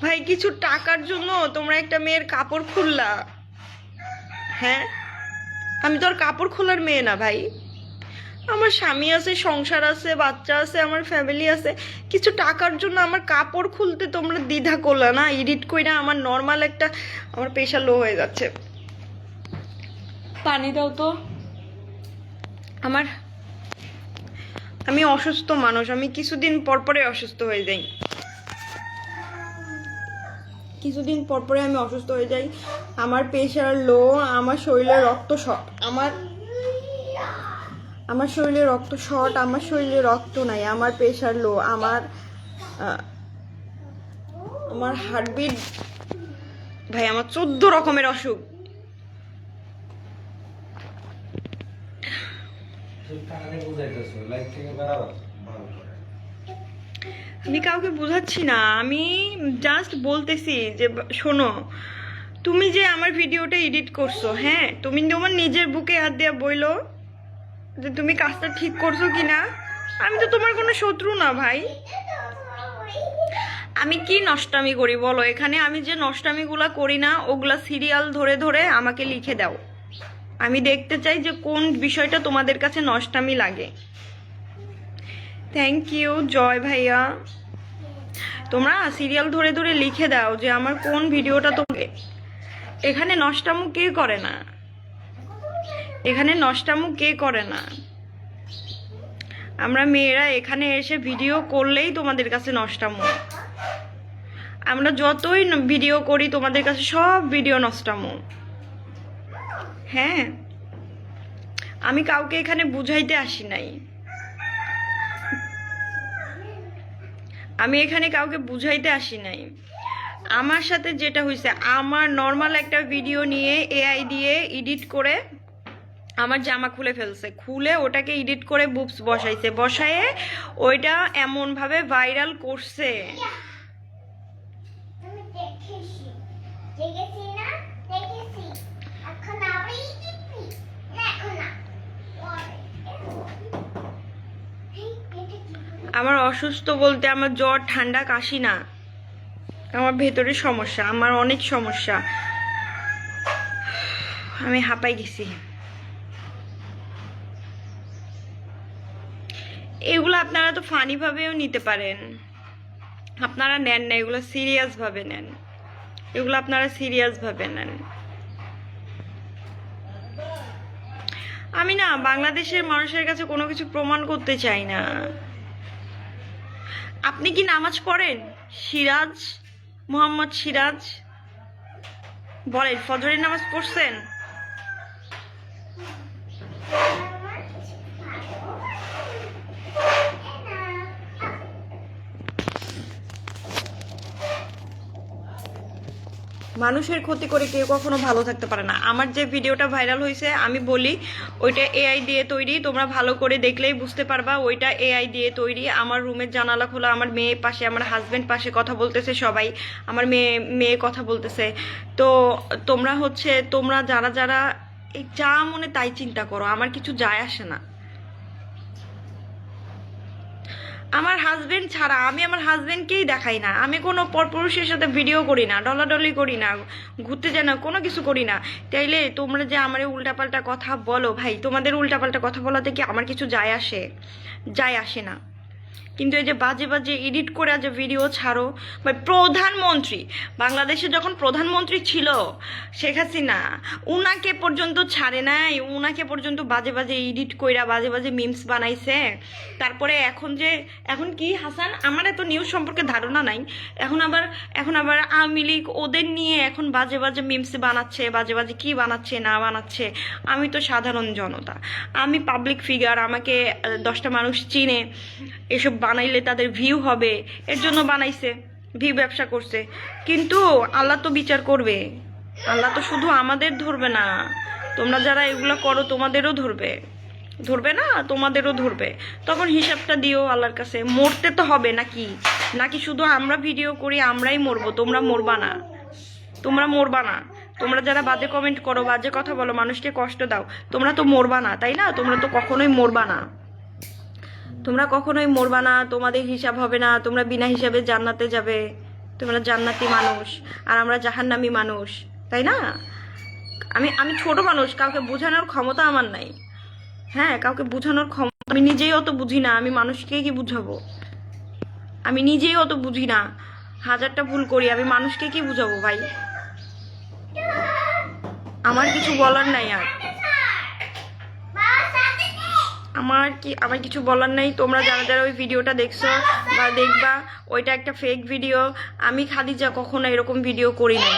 ভাই। কিছু টাকার জন্য তোমরা একটা মেয়ের কাপড় খুললা। হ্যাঁ, আমি তো আর কাপড় খোলার মেয়ে না ভাই, আমার স্বামী আছে, সংসার আছে, বাচ্চা আছে, আমার ফ্যামিলি আছে। কিছু টাকার জন্য আমার কাপড় খুলতে তোমরা দ্বিধা করলা না, এডিট কইরা। আমার নর্মাল একটা, আমার প্রেশার লো হয়ে যাচ্ছে, পানি দাও তো। আমি অসুস্থ মানুষ, আমি কিছুদিন পরপরে অসুস্থ হয়ে যাই, আমি অসুস্থ হয়ে যাই। আমার প্রেশার লো, আমার শরীরে রক্ত শর্ট, আমার শরীরে রক্ত শর্ট, আমার শরীরে রক্ত নাই, আমার প্রেশার লো, আমার হার্টবিট ভাই, আমার 14 রকমের অসুখ। আমি কাউকে বুঝাচ্ছি না, আমি জাস্ট বলতেছি যে শোনো, তুমি যে আমার ভিডিওটা এডিট করছো, হ্যাঁ, তুমি তোমার নিজের বুকে হাত দিয়ে বইলো যে তুমি কাজটা ঠিক করছো কিনা। আমি তো তোমার কোনো শত্রু না ভাই। আমি কি নষ্টামি করি বলো এখানে? আমি যে নষ্টামিগুলা করি না, ওগুলা সিরিয়াল ধরে ধরে আমাকে লিখে দাও। আমি দেখতে চাই যে কোন বিষয়টা তোমাদের কাছে নষ্টামি লাগে। থ্যাংক ইউ জয় ভাইয়া, তোমরা সিরিয়াল ধরে ধরে লিখে দাও যে আমার কোন ভিডিওটা তোমাকে। এখানে নষ্টামু কে করে না? আমরা মেয়েরা এখানে এসে ভিডিও করলেই তোমাদের কাছে নষ্টামু। আমরা যতই ভিডিও করি তোমাদের কাছে সব ভিডিও নষ্টামু। হ্যাঁ, আমি কাউকে এখানে বুঝাইতে আসি নাই, আমার সাথে যেটা হয়েছে, আমার নর্মাল একটা ভিডিও নিয়ে এআই দিয়ে এডিট করে আমার জামা খুলে ফেলছে, খুলে ওটাকে এডিট করে বুবস বসায়ে ওইটা এমন ভাবে ভাইরাল করছে। আমার অসুস্থ বলতে আমার জ্বর ঠান্ডা কাশি না, আমার ভেতরে সমস্যা, আমার অনেক সমস্যা, আমি হাঁপাই গেছি। এগুলো আপনারা তো ফানি ভাবেও নিতে পারেন, আপনারা নেন না, এগুলো সিরিয়াস ভাবে নেন, আমি না বাংলাদেশের মানুষের কাছে কোনো কিছু প্রমাণ করতে চাই না। আপনি কি নামাজ পড়েন? সিরাজ, মোহাম্মদ সিরাজ বলেন, ফজরের নামাজ পড়ছেন? মানুষের ক্ষতি করে কেউ কখনো ভালো থাকতে পারে না। আমার যে ভিডিওটা ভাইরাল হয়েছে আমি বলি ওইটা এআই দিয়ে তৈরি, তোমরা ভালো করে দেখলেই বুঝতে পারবা ওইটা এআই দিয়ে তৈরি। আমার রুমের জানালা খোলা, আমার মেয়ে পাশে, আমার হাজবেন্ড পাশে কথা বলতেছে, সবাই আমার মেয়ে কথা বলতেছে। তো তোমরা যারা যারা এই যা মনে তাই চিন্তা করো, আমার কিছু যায় আসে না। আমার হাজবেন্ড ছাড়া আমি আমার হাজবেন্ডকেই দেখাই না, আমি কোনো পরপুরুষের সাথে ভিডিও করি না, ডলাডলি করি না, ঘুরতে যাই না, কোনো কিছু করি না। তাইলে তোমরা যে আমার উল্টাপাল্টা কথা বলো, ভাই তোমাদের উল্টাপাল্টা কথা বলাতে কি আমার কিছু যায় আসে না। কিন্তু এই যে বাজে বাজে এডিট করে যে ভিডিও ছাড়ো, ভাই প্রধানমন্ত্রী, বাংলাদেশে যখন প্রধানমন্ত্রী ছিল শেখ হাসিনা, উনাকে পর্যন্ত ছাড়ে নাই, উনাকে পর্যন্ত বাজে বাজে এডিট কইরা বাজে বাজে মিমস বানাইছে। তারপরে এখন কি হাসান, আমার এত নিউজ সম্পর্কে ধারণা নাই, এখন আবার আওয়ামী লীগ ওদের নিয়ে এখন বাজে বাজে মিমস বানাচ্ছে, বাজে বাজে কি বানাচ্ছে না বানাচ্ছে। আমি তো সাধারণ জনতা, আমি পাবলিক ফিগার, আমাকে 10টা মানুষ চিনে, এসব বানাইলে তাদের ভিউ হবে এর জন্য বানাইছে, ভিউ ব্যবসা করছে। কিন্তু আল্লাহ তো বিচার করবে, আল্লাহ তো শুধু আমাদের ধরবে না, তোমরা যারা এগুলো করো তোমাদেরও ধরবে না, তোমাদেরও ধরবে। তখন হিসাবটা দিও আল্লাহর কাছে। মরতে তো হবে নাকি শুধু আমরা ভিডিও করি আমরাই মরবো? তোমরা মরবা না। তোমরা যারা বাজে কমেন্ট করো, বাজে কথা বলো, মানুষকে কষ্ট দাও, তোমরা তো মরবা না, তাই না? তোমরা তো কখনোই মরবা না, তোমাদের হিসাব হবে না, তোমরা বিনা হিসাবে জান্নাতে যাবে। তোমরা জান্নাতি মানুষ আর আমরা জাহান্নামী মানুষ, তাই না? আমি ছোট মানুষ, কাউকে বোঝানোর ক্ষমতা আমার নাই। হ্যাঁ, কাউকে বোঝানোর ক্ষমতা, আমি নিজেই অত বুঝি না, আমি মানুষকে কি বুঝাবো? আমি নিজেই অত বুঝি না, 1000টা ভুল করি, আমি মানুষকে কি বুঝাবো ভাই? আমার কিছু বলার নাই আর, আমার কিছু বলার নাই। তোমরা যারা যারা ওই ভিডিওটা দেখছো বা দেখবা, ওইটা একটা ফেক ভিডিও। আমি খাদিজা কখনো এরকম ভিডিও করি নাই।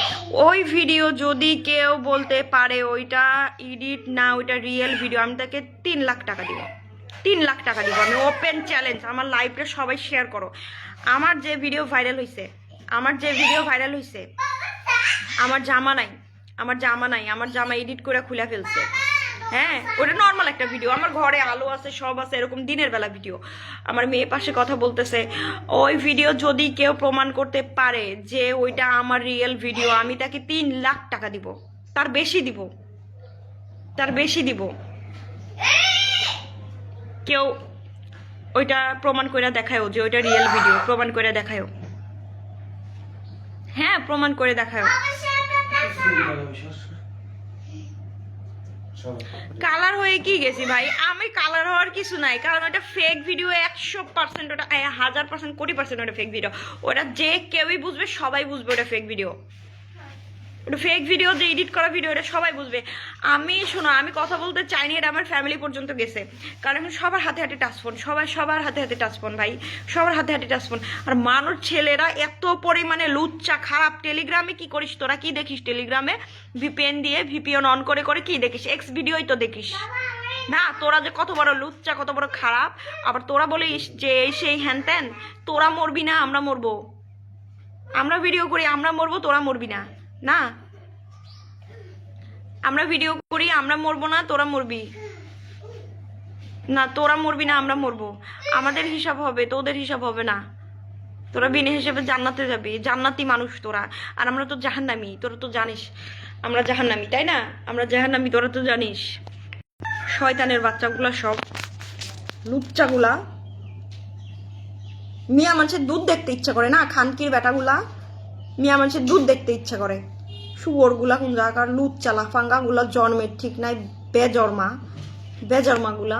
ওই ভিডিও যদি কেউ বলতে পারে ওইটা এডিট না, ওইটা রিয়েল ভিডিও, আমি তাকে 3 লাখ টাকা দিব, 3 লাখ টাকা দিব। আমি ওপেন চ্যালেঞ্জ, আমার লাইভটা সবাই শেয়ার করো। আমার যে ভিডিও ভাইরাল হয়েছে, আমার জামা নাই, আমার জামা এডিট করে খুলে ফেলছে। হ্যাঁ, ওটা নর্মাল একটা ভিডিও, আমার ঘরে আলো আছে, সব আছে, এরকম দিনের বেলা ভিডিও। আমার মেয়ে পাশে কথা বলতেছে। ওই ভিডিও যদি কেউ প্রমাণ করতে পারে যে ওইটা আমার রিয়েল ভিডিও, আমি তাকে 3 লাখ টাকা দিব, তার বেশি দিব। কেউ ওইটা প্রমাণ করে দেখায়ও যে ওইটা রিয়েল ভিডিও, প্রমাণ করে দেখায়ও। হ্যাঁ, প্রমাণ করে দেখায়ও। কালার হয়ে কি গেছি ভাই? আমি কালার হওয়ার কিছু নাই, কারণ ওটা ফেক ভিডিও, 100%, ওটা 1000%, কোটি% ওটা ফেক ভিডিও। ওটা যে কেউই বুঝবে, সবাই বুঝবে ওটা ফেক ভিডিও। ওটা ফেক ভিডিও, যে এডিট করা ভিডিও, এটা সবাই বুঝবে। শোনো, আমি কথা বলতে চাইনি, এটা আমার ফ্যামিলি পর্যন্ত গেছে, কারণ এখন সবার হাতে হাতে টাচফোন, সবার হাতে হাতে টাচফোন ভাই, সবার হাতে হাতে টাচফোন। আর মানুষ ছেলেরা এত পরিমাণে লুচ্চা, খারাপ। টেলিগ্রামে কি করিস তোরা? কি দেখিস টেলিগ্রামে? ভিপিএন দিয়ে, ভিপিএন অন করে করে কি দেখিস? এক্স ভিডিওই তো দেখিস না? তোরা যে কত বড় লুচ্চা, কত বড় খারাপ, আবার তোরা বলিস যে সেই হ্যান ত্যান। তোরা মরবি না, আমরা মরবো। আমরা ভিডিও করি, আমরা মরবো, তোরা মরবি না। না, আমরা ভিডিও করি, আমরা মরবো না, তোরা মরবি না। তোরা মরবি না, আমরা মরবো। আমাদের হিসাব হবে, তোদের হিসাব হবে না। তোরা বিনা হিসাবে জান্নাতে যাবি, জান্নাতি মানুষ তোরা। আর আমরা তো জাহান্নামী, তোরা তো জানিস আমরা জাহান্নামী, তাই না? আমরা জাহান্নামী, তোরা তো জানিস। শয়তানের বাচ্চাগুলা, সব লুচ্চাগুলা। মিয়া মানুষের দুধ দেখতে ইচ্ছা করে না? খানকির বেটাগুলা, মিয়া মানুষের দুধ দেখতে ইচ্ছা করে। শুয়োরগুলা কোন জায়গার লুচ্চা লাফাঙ্গা গুলা, জন্মের ঠিক নাই, বেজন্মা গুলা।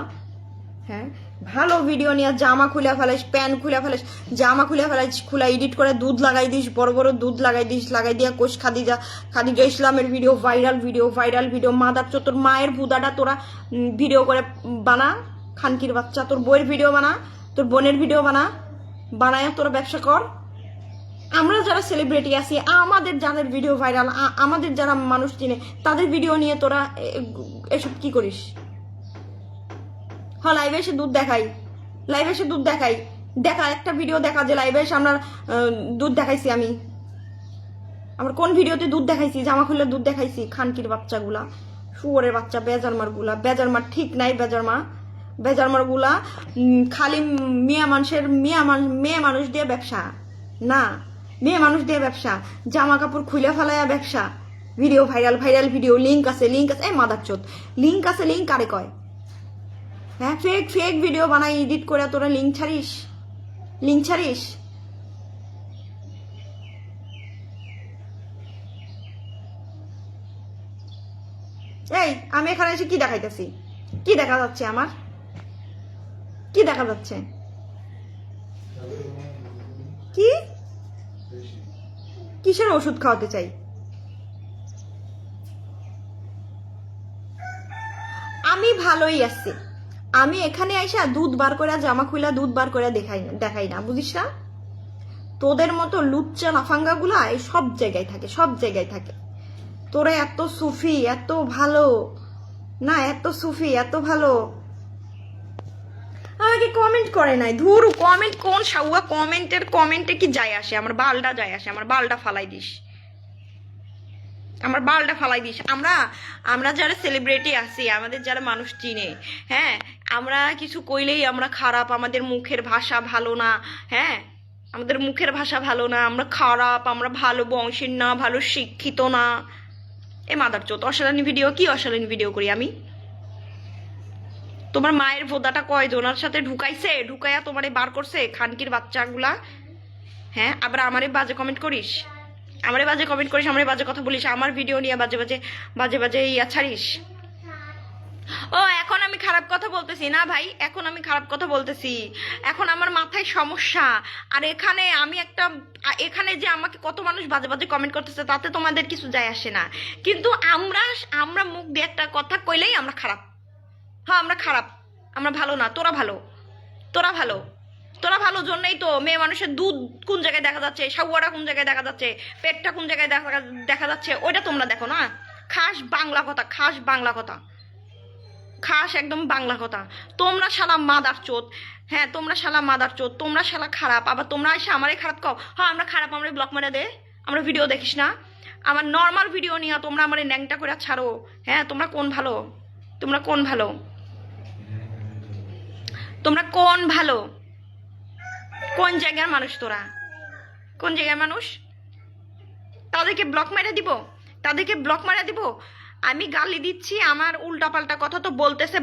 হ্যাঁ, ভালো ভিডিও নিয়ে জামা খুলে ফেলাইস, প্যান্ট খুলে ফেলাইস, জামা খুলে ফেলাইস, খুলে এডিট করে দুধ লাগাই দিস, বড় বড় দুধ লাগাই দিস, লাগাই দিয়া কোষ খাদিজা ইসলামের ভিডিও, ভাইরাল ভিডিও মাদার চো, তোর মায়ের ভুদাটা তোরা ভিডিও করে বানা, খানকির বাচ্চা, তোর বইয়ের ভিডিও বানা, তোর বোনের ভিডিও বানায় তোরা ব্যবসা কর। আমরা যারা সেলিব্রিটি আছি, আমাদের যাদের ভিডিও ভাইরাল, আমাদের যারা মানুষ চিনে, তাদের ভিডিও নিয়ে তোরা এসব কি করিস? হ্যাঁ, লাইভে এসে দুধ দেখাই, দেখা একটা ভিডিও দেখা যে লাইভে এসে আমরা দুধ দেখাইছি। আমার কোন ভিডিওতে দুধ দেখাইছি? জামা খুললে দুধ দেখাইছি? খানকির বাচ্চাগুলা, শুয়োরের বাচ্চা, বেজারমার ঠিক নাই, বেজারমার গুলা খালি মেয়ে মানুষ দিয়ে ব্যবসা না, মেয়ে মানুষ দিয়ে ব্যবসা, জামা কাপড় খুলে ফেলাইয়া ব্যবসা, ভিডিও ভাইরাল ভিডিও, লিঙ্ক আছে, মাদার চোদ, লিঙ্ক কারে কয়? হ্যাঁ, ফেক ভিডিও বানাই এডিট করে তোরা লিঙ্ক ছাড়িস। এই আমি এখানে এসে কি দেখাইতেছি? কি দেখা যাচ্ছে আমার? কি দেখা যাচ্ছে? কি কিসের ওষুধ খাওয়াতে চাই? আমি ভালোই আছি। আমি এখানে আইসা দুধ বার করে, জামা খুলা দুধ বার করে দেখাই না, বুঝিস না? তোদের মতো লুচ্চা লাফাঙ্গা গুলা এই সব জায়গায় থাকে। তোরা এত সুফি, এত ভালো না, এত সুফি, এত ভালো, আমাকে কমেন্ট করে নাই। ধুর, কমেন্ট কোন সাউয়া কমেন্টে কি যায় আসে? আমার বালটা যায় আসে, আমার বালটা ফালাই দিস। আমরা যারা সেলিব্রিটি আছি, আমাদের যারা মানুষ চিনে, হ্যাঁ, আমরা কিছু কইলেই আমরা খারাপ, আমাদের মুখের ভাষা ভালো না, হ্যাঁ, আমাদের মুখের ভাষা ভালো না, আমরা খারাপ, আমরা ভালো বংশের না, ভালো শিক্ষিত না। এ মাদার চোত, অশালীন ভিডিও করি আমি? তোমার মায়ের ভোদাটা কয়জনের সাথে ঢুকাইয়া তোমারে বার করছে, খানকির বাচ্চাগুলা? হ্যাঁ, আবার আমারে বাজে কমেন্ট করিস, আমারে বাজে কথা বলিস, আমার ভিডিও নিয়ে বাজে ইয়া ছাড়িস। ও, এখন আমি খারাপ কথা বলতেছি না ভাই, এখন আমার মাথায় সমস্যা। আর এখানে যে আমাকে কত মানুষ বাজে কমেন্ট করতেছে, তাতে তোমাদের কিছু যায় আসে না। কিন্তু আমরা মুখ দিয়ে একটা কথা কইলেই আমরা খারাপ। হ্যাঁ, আমরা খারাপ, আমরা ভালো না। তোরা ভালো জন্যই তো মেয়ে মানুষের দুধ কোন জায়গায় দেখা যাচ্ছে, সাগুয়াটা কোন জায়গায় দেখা যাচ্ছে, পেটটা কোন জায়গায় দেখা যাচ্ছে, ওইটা তোমরা দেখো না। খাস বাংলা কথা, খাস একদম বাংলা কথা। তোমরা শালা মাদার চোদ, হ্যাঁ, তোমরা শালা খারাপ। আবার তোমরা এসে আমারই খারাপ কও। হ্যাঁ, আমরা খারাপ, আমরা ব্লক মেরে দে, আমরা ভিডিও দেখিস না। আমার নর্মাল ভিডিও নিয়ে তোমরা আমার ন্যাংটা করে ছাড়ো। হ্যাঁ, তোমরা কোন ভালো? কোন জায়গার মানুষ তোরা? কোন জায়গার মানুষ? তাদেরকে ব্লক মেরে দিব? আমি গালি দিচ্ছি, আমার উল্টাপাল্টা কথা তো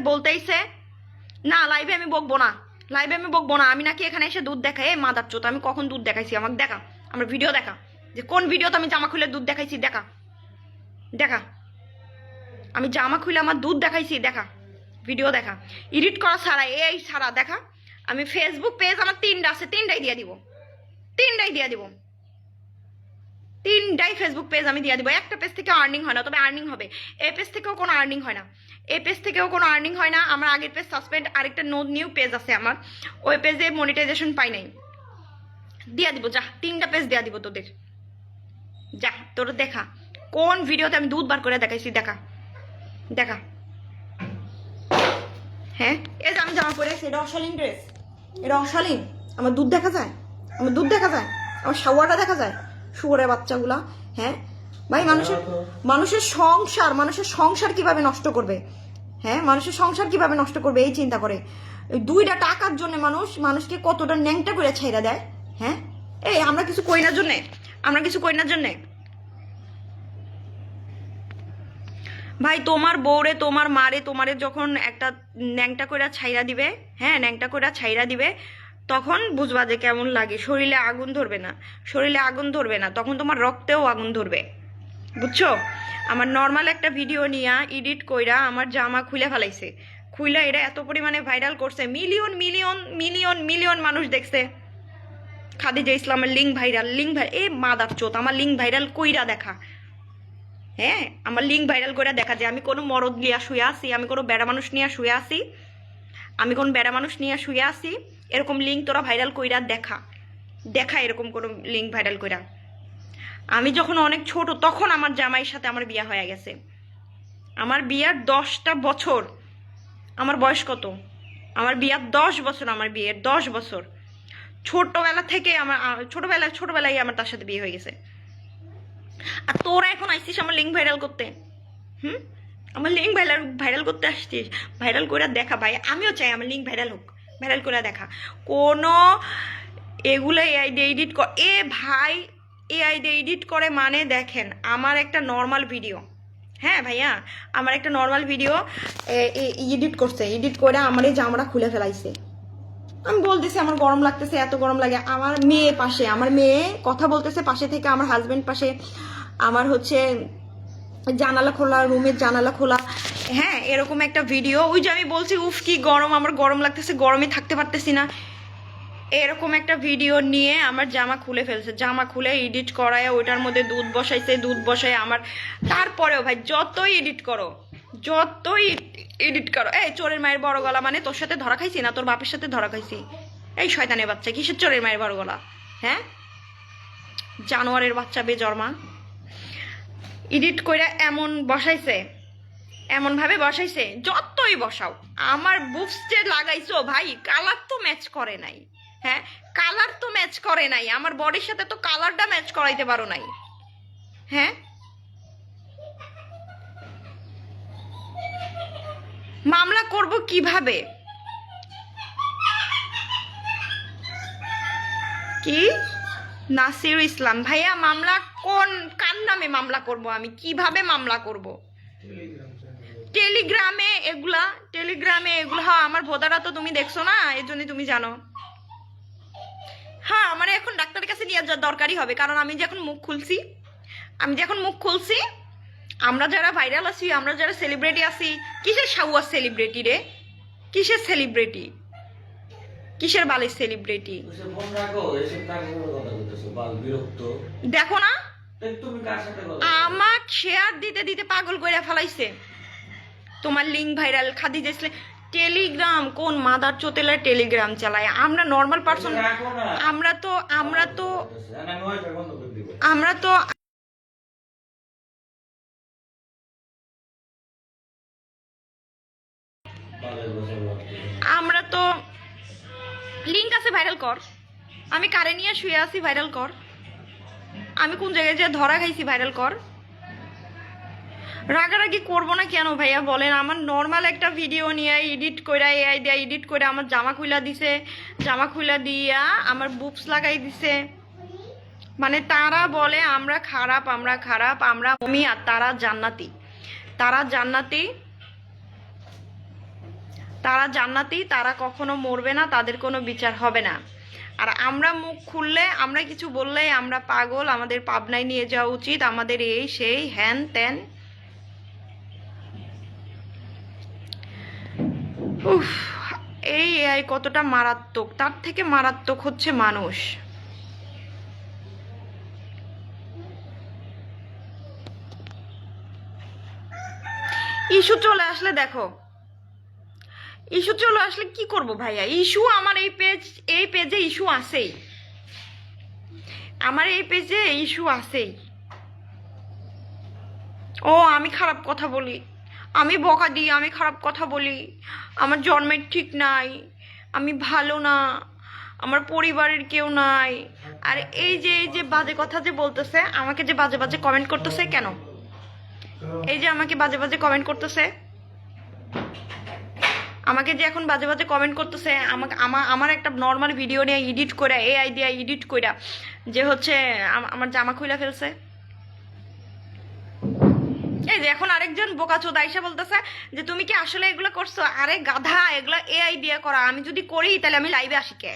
বলতেইছে না। লাইভে আমি বকবো না। আমি নাকি এখানে এসে দুধ দেখাই? এ মাদার চোত, আমি কখন দুধ দেখাইছি? আমাকে দেখা, আমার ভিডিও দেখা, যে কোন ভিডিওতে আমি জামা খুলে দুধ দেখাইছি। দেখা আমি জামা খুলে আমার দুধ দেখাইছি, দেখা ভিডিও দেখা। এডিট করা ছাড়া দেখা। আমি ফেসবুক পেজ আমার 3টা আছে, 3টাই দিয়ে দিব। 3টাই ফেসবুক পেজ আমি দিয়ে দিব। একটা পেজ থেকে আর্নিং হয় না, তবে আর্নিং হবে। এই পেজ থেকেও কোনো আর্নিং হয় না। আমার আগের পেজ সাসপেন্ড, আরেকটা নিউ পেজ আছে আমার, ওই পেজে মনিটাইজেশন পাই নাই। দিয়া দিব, যা 3টা পেজ দিয়া দিব তোদের। যা, তোর দেখা কোন ভিডিওতে আমি দুধ বার করে দেখাইছি, দেখা। হ্যাঁ, এই যে আমি জামা পরে আছি, এটা অশালীন ড্রেস, এটা অশালীন। আমার দুধ দেখা যায়, আমার শাওয়াটা দেখা যায়, শুয়োরের বাচ্চাগুলা। হ্যাঁ ভাই, মানুষের সংসার কিভাবে নষ্ট করবে? হ্যাঁ, মানুষের সংসার কিভাবে নষ্ট করবে এই চিন্তা করে। 2টা টাকার জন্য মানুষকে কতটা ন্যাংটা করে ছাইরা দেয়। হ্যাঁ, এই আমরা কিছু কই না জন্যে ভাই, তোমার বউরে, তোমার মারে, তোমারে যখন একটা ন্যাংটা কইরা ছাইরা দিবে, তখন বুঝবা যে কেমন লাগে। শরীরে আগুন ধরবে না, তখন তোমার রক্তেও আগুন ধরবে, বুঝছো? আমার নর্মাল একটা ভিডিও নিয়ে এডিট কইরা আমার জামা খুলে ফেলাইছে, খুইলা এটা এত পরিমাণে ভাইরাল করছে, মিলিয়ন মিলিয়ন মিলিয়ন মিলিয়ন মানুষ দেখছে। খাদিজা ইসলামের লিঙ্ক ভাইরাল, এ মাদার চোত, আমার লিঙ্ক ভাইরাল কইরা দেখা, হ্যাঁ আমার লিঙ্ক ভাইরাল করে দেখা যে আমি কোনো মরদ লিয়া শুয়ে আসি, আমি কোনো বেড়া মানুষ নিয়ে শুয়ে আসি, আমি কোন বেড়া মানুষ নিয়ে শুয়ে আসি, এরকম লিঙ্ক তোরা ভাইরাল কইরা দেখা, এরকম কোনো লিঙ্ক ভাইরাল কইরা। আমি যখন অনেক ছোট তখন আমার জামাইয়ের সাথে আমার বিয়ে হয়ে গেছে, আমার বিয়ার 10টা বছর, আমার বয়স কত, আমার বিয়ার 10 বছর, আমার বিয়ের 10 বছর, ছোটবেলা থেকে আমার ছোটবেলায় আমার তার সাথে বিয়ে হয়ে গেছে। আর তোরা এখন আসছিস আমার লিঙ্ক ভাইরাল করতে, আমার লিঙ্ক ভাইরাল করতে আসছিস, ভাইরাল করে দেখা ভাই, আমিও চাই আমার লিঙ্ক ভাইরাল হোক, ভাইরাল করে দেখা। কোনো এগুলো এআই দিয়ে এডিট কর, এ ভাই এআই দিয়ে এডিট করে মানে দেখেন আমার একটা নর্মাল ভিডিও, হ্যাঁ ভাইয়া আমার একটা নর্মাল ভিডিও এডিট করছে, এডিট করে আমার এই জামাটা খুলে ফেলাইছে। আমি বলতেছি আমার গরম লাগতেছে, এত গরম লাগে, আমার মেয়ে পাশে, আমার মেয়ে কথা বলতেছে পাশে থেকে, আমার হাজবেন্ড পাশে, আমার হচ্ছে জানালা খোলা, রুমের জানালা খোলা, হ্যাঁ এরকম একটা ভিডিও। ওই যে আমি বলছি উফ কি গরম, আমার গরম লাগতেছে, গরমে থাকতে পারতেছি না, এরকম একটা ভিডিও নিয়ে আমার জামা খুলে ফেলছে, জামা খুলে এডিট করায় ওইটার মধ্যে দুধ বসাইছে, দুধ বসায় আমার। তারপরেও ভাই যতই এডিট করো, এই চোরের মায়ের বড় গলা মানে তোর সাথে ধরা খাইছি না তোর বাপের সাথে ধরা খাইছি, এই শয়তানের বাচ্চা, কিসের চোরের মায়ের বড় গলা, হ্যাঁ জানোয়ারের বাচ্চা বেজন্মা। এডিট করে এমন বসাইছে, এমন ভাবে বসাইছে, যতই বসাও আমার বুকস যে লাগাইছো ভাই কালার তো ম্যাচ করে নাই, হ্যাঁ কালার তো ম্যাচ করে নাই, আমার বডির সাথে তো কালারটা ম্যাচ করাইতে পারো নাই, হ্যাঁ মামলা করব কিভাবে, কি নাসির ইসলাম ভাইয়া মামলা কার নামে মামলা করব, আমি কিভাবে মামলা করব? টেলিগ্রামে এগুলা হ্যাঁ আমার ভোদারা তো তুমি দেখছো না, এই জন্যই তুমি জানো। হ্যাঁ আমার এখন ডাক্তারের কাছে নিয়ে যাওয়ার দরকারই হবে, কারণ আমি যে এখন মুখ খুলছি, আমরা যারা ভাইরাল আছি, আমরা যারা সেলিব্রিটি আছি, কিসের সাউয়া সেলিব্রিটি রে, কিসের সেলিব্রিটি, কিসের বালের সেলিব্রিটি, দেখো না আমাক শেয়ার দিতে দিতে পাগল করে ফেলাইছে। তোমার link viral, Khadija Islam Telegram, কোন মাদার চোতেলা টেলিগ্রাম চালায়, আমরা নর্মাল পারসন, আমরা তো লিঙ্ক আছে ভাইরাল কর, আমি কারে নিয়ে শুয়ে আছি ভাইরাল কর, আমি কোন জায়গায় যে ধরা খাইছি ভাইরাল কর। রাগারাগি করবো না কেন ভাইয়া বলেন, আমার নর্মাল একটা ভিডিও নিয়ে এডিট করে এআই দিয়ে এডিট করে আমার জামা খুলা দিছে, জামা খুলা দিয়া আমার বুপস লাগাই দিছে, মানে তারা বলে আমরা খারাপ, আমরা আমি, আর তারা জান্নাতি, তারা কখনো মরবে না, তাদের কোনো বিচার হবে না। আর আমরা মুখ খুললে, আমরা কিছু বললেই আমরা পাগল, আমাদের পাবনায় নিয়ে যাওয়া উচিত, আমাদের এই সেই হ্যান ত্যান। উফ এই এআই কতটা মারাত্মক, তার থেকে মারাত্মক হচ্ছে মানুষ। ইস্যু চলে আসলে দেখো, ইস্যু চলে আসলে কি করব ভাইয়া, ইস্যু আমার এই পেজে ইস্যু আছেই, আমার এই পেজে ইস্যু আছেই। ও আমি খারাপ কথা বলি, আমি বকা দিই, আমি খারাপ কথা বলি, আমার জন্মের ঠিক নাই, আমি ভালো না, আমার পরিবারের কেউ নাই, আর এই যে বাজে কথা যে বলতেছে, আমাকে যে বাজে বাজে কমেন্ট করতেছে কেন, এই যে আমাকে বাজে বাজে কমেন্ট করতেছে, আমাকে যে এখন বাজে বাজে কমেন্ট করতেছে, আমার একটা নর্মাল ভিডিও নিয়ে এডিট করে এআই দিয়ে এডিট করে যে হচ্ছে আমার জামা খুলে ফেলছে। এই যে এখন আরেকজন বোকাচোদা আইসা বলতেছে যে তুমি কি আসলে এগুলো করছো, আরে গাধা এগুলো এআই দিয়ে করা, আমি যদি করি তাহলে আমি লাইভে আসি কে,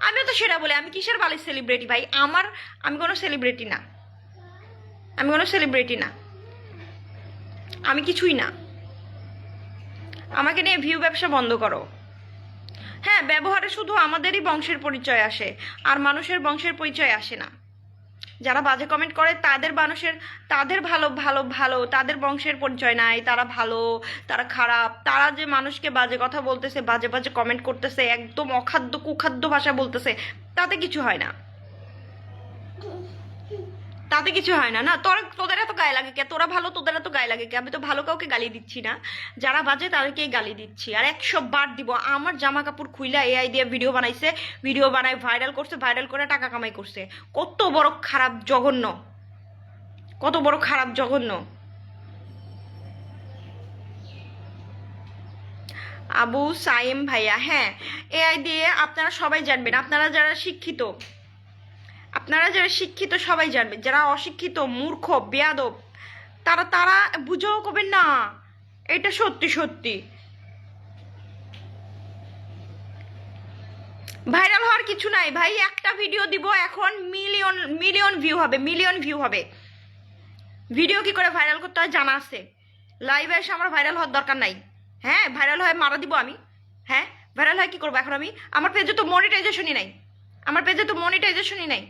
আমিও তো সেটা বলি, আমি কিসের বালের সেলিব্রিটি ভাই, আমি কোনো সেলিব্রিটি না, আমি কিছুই না, আমাকে নিয়ে ভিউ ব্যবসা বন্ধ করো। হ্যাঁ, ব্যবহারে শুধু আমাদেরই বংশের পরিচয় আসে, আর মানুষের বংশের পরিচয় আসে না। যারা বাজে কমেন্ট করে তাদের ভালো ভালো ভালো তাদের বংশের পরিচয় নাই, তারা ভালো, তারা খারাপ, তারা যে মানুষকে বাজে কথা বলতেছে, বাজে বাজে কমেন্ট করতেছে, একদম অখাদ্য কুখাদ্য ভাষা বলতেছে, তাতে কিছু হয় না, তাতে কিছু হয় না। না তোদের এত গায়ে লাগে কে? তোরা ভালো, তোদের এত গায়ে লাগে কে? আমি তো ভালো কাউকে গালি দিচ্ছি না, যারা বাজে তাদেরকেই গালি দিচ্ছি। আর 100 বার দিব। আমার জামা কাপড় খুইলা এআই দিয়ে ভিডিও বানাইছে, ভিডিও বানায় ভাইরাল করছে, ভাইরাল করে টাকা কামাই করছে। কত বড় খারাপ জঘন্য, কত বড় খারাপ জঘন্য। আবু সাইম ভাইয়া, হ্যাঁ, এআই দিয়ে আপনারা সবাই জানবেন। আপনারা যারা শিক্ষিত, আপনারা যারা শিক্ষিত সবাই জানবেন, যারা অশিক্ষিত মূর্খ বেয়াদব তারা তারা বুঝেও করবেন না। এটা সত্যি সত্যি ভাইরাল হওয়ার কিছু নাই ভাই। একটা ভিডিও দিব এখন মিলিয়ন মিলিয়ন ভিউ হবে, মিলিয়ন ভিউ হবে। ভিডিও কি করে ভাইরাল করতে হয় জানা আছে। লাইভে এসে আমার ভাইরাল হওয়ার দরকার নাই। হ্যাঁ, ভাইরাল হয় মারা দিব আমি। হ্যাঁ, ভাইরাল হয় কি করবো এখন আমি? আমার পেজে তো মনিটাইজেশনই নাই, আমার পেজে তো মনিটাইজেশনই নাই।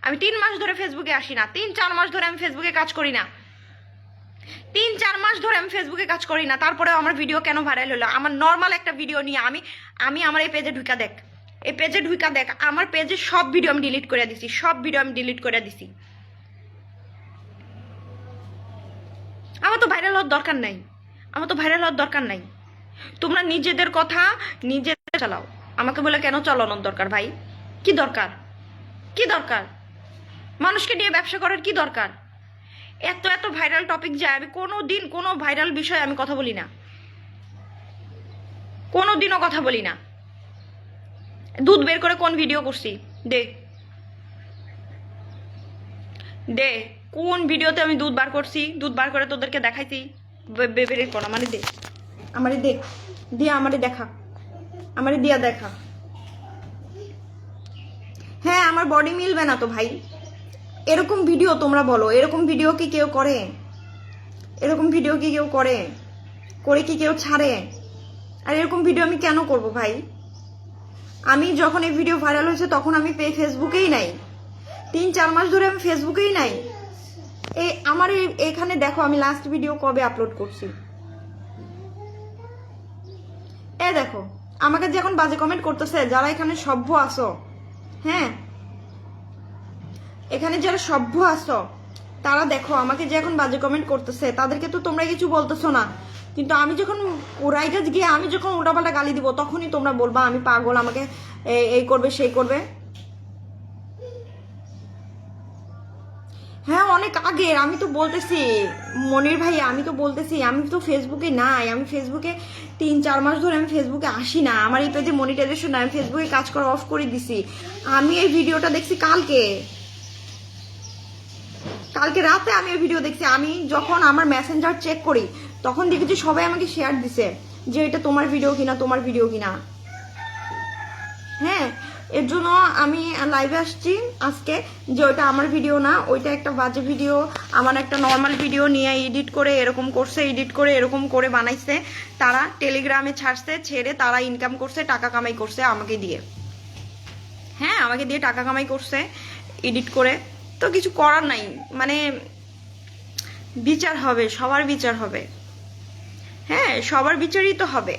আমি 3 মাস ধরে ফেসবুকে আসি না, 3-4 মাস ধরে আমি ফেসবুকে কাজ করি না, 3-4 মাস ধরে আমি ফেসবুকে কাজ করি না। তারপরেও আমার ভিডিও কেন ভাইরাল হলো? আমার নর্মাল একটা ভিডিও নিয়ে আমি আমার এই পেজে ঢুকা দেখ, এই পেজে ঢুকা দেখ, আমার পেজে সব ভিডিও আমি ডিলিট করে দিছি, সব ভিডিও আমি ডিলিট করে দিছি। আমার তো ভাইরাল হওয়ার দরকার নাই, আমার তো ভাইরাল হওয়ার দরকার নাই। তোমরা নিজেদের কথা নিজেদের চালাও, আমাকে বলে কেন চালানোর দরকার ভাই? কি দরকার, কি দরকার? মানুষকে নিয়ে ব্যবসা করার কি দরকার? এত এত ভাইরাল টপিক যায়, আমি কোনোদিন কোনো ভাইরাল বিষয়ে আমি কথা বলি না, কোনোদিনও কথা বলি না। দুধ বের করে কোন ভিডিও করছি? দে দে, কোন ভিডিওতে আমি দুধ বার করছি? দুধ বার করে তোদেরকে দেখাইছি? বের কর, আমারে দে, আমারে দে, দিয়া আমারে দেখা, আমারে দিয়া দেখা। হ্যাঁ, আমার বডি মিলবে না তো ভাই। এরকম ভিডিও তোমরা বলো, এরকম ভিডিও কি কেউ করে? এরকম ভিডিও কি কেউ করে? করে কি কেউ ছাড়ে? আর এরকম ভিডিও আমি কেন করব ভাই? আমি যখন এই ভিডিও ভাইরাল হয়েছে তখন আমি ফেসবুকেই নাই, 3-4 মাস ধরে আমি ফেসবুকেই নাই। এই আমার এখানে দেখো আমি লাস্ট ভিডিও কবে আপলোড করছি, এ দেখো। আমাকে যে এখন বাজে কমেন্ট করতেছে যারা এখানে সভ্য আসো, হ্যাঁ, এখানে যারা সভ্য আসো তারা দেখো আমাকে যে এখন বাজে কমেন্ট করতেছে, তাদেরকে তো তোমরা কিছু বলতেছো না, কিন্তু আমি যখন ওরাই গাছ গিয়ে আমি যখন উল্টাপাল্টা গালি দিব তখনই তোমরা বলবা আমি পাগল, আমাকে এই করবে সেই করবে। হ্যাঁ, অনেক আগে আমি তো বলতেছি মনির ভাই, আমি তো বলতেছি আমি তো ফেসবুকে নাই, আমি ফেসবুকে 3-4 মাস ধরে আমি ফেসবুকে আসি না, আমার এই পেজে মনিটাইজেশন নাই, আমি ফেসবুকে কাজ করা অফ করে দিছি। আমি এই ভিডিওটা দেখছি কালকে, কালকে রাতে আমি এই ভিডিও দেখছি। আমি যখন আমার মেসেঞ্জার চেক করি তখন দেখেছি সবাই আমাকে শেয়ার দিছে যে এটা তোমার ভিডিও কিনা, তোমার ভিডিও কিনা। হ্যাঁ, এর জন্য আমি লাইভে আসছি আজকে, যে ওইটা আমার ভিডিও না, ওইটা একটা বাজে ভিডিও, আমার একটা নর্মাল ভিডিও নিয়ে এডিট করে এরকম করছে, এডিট করে এরকম করে বানাইছে, তারা টেলিগ্রামে ছাড়ছে, ছেড়ে তারা ইনকাম করছে, টাকা কামাই করছে আমাকে দিয়ে। হ্যাঁ, আমাকে দিয়ে টাকা কামাই করছে এডিট করে। তো কিছু করার নাই, মানে বিচার হবে, সবার বিচার হবে। হ্যাঁ, সবার বিচারই তো হবে,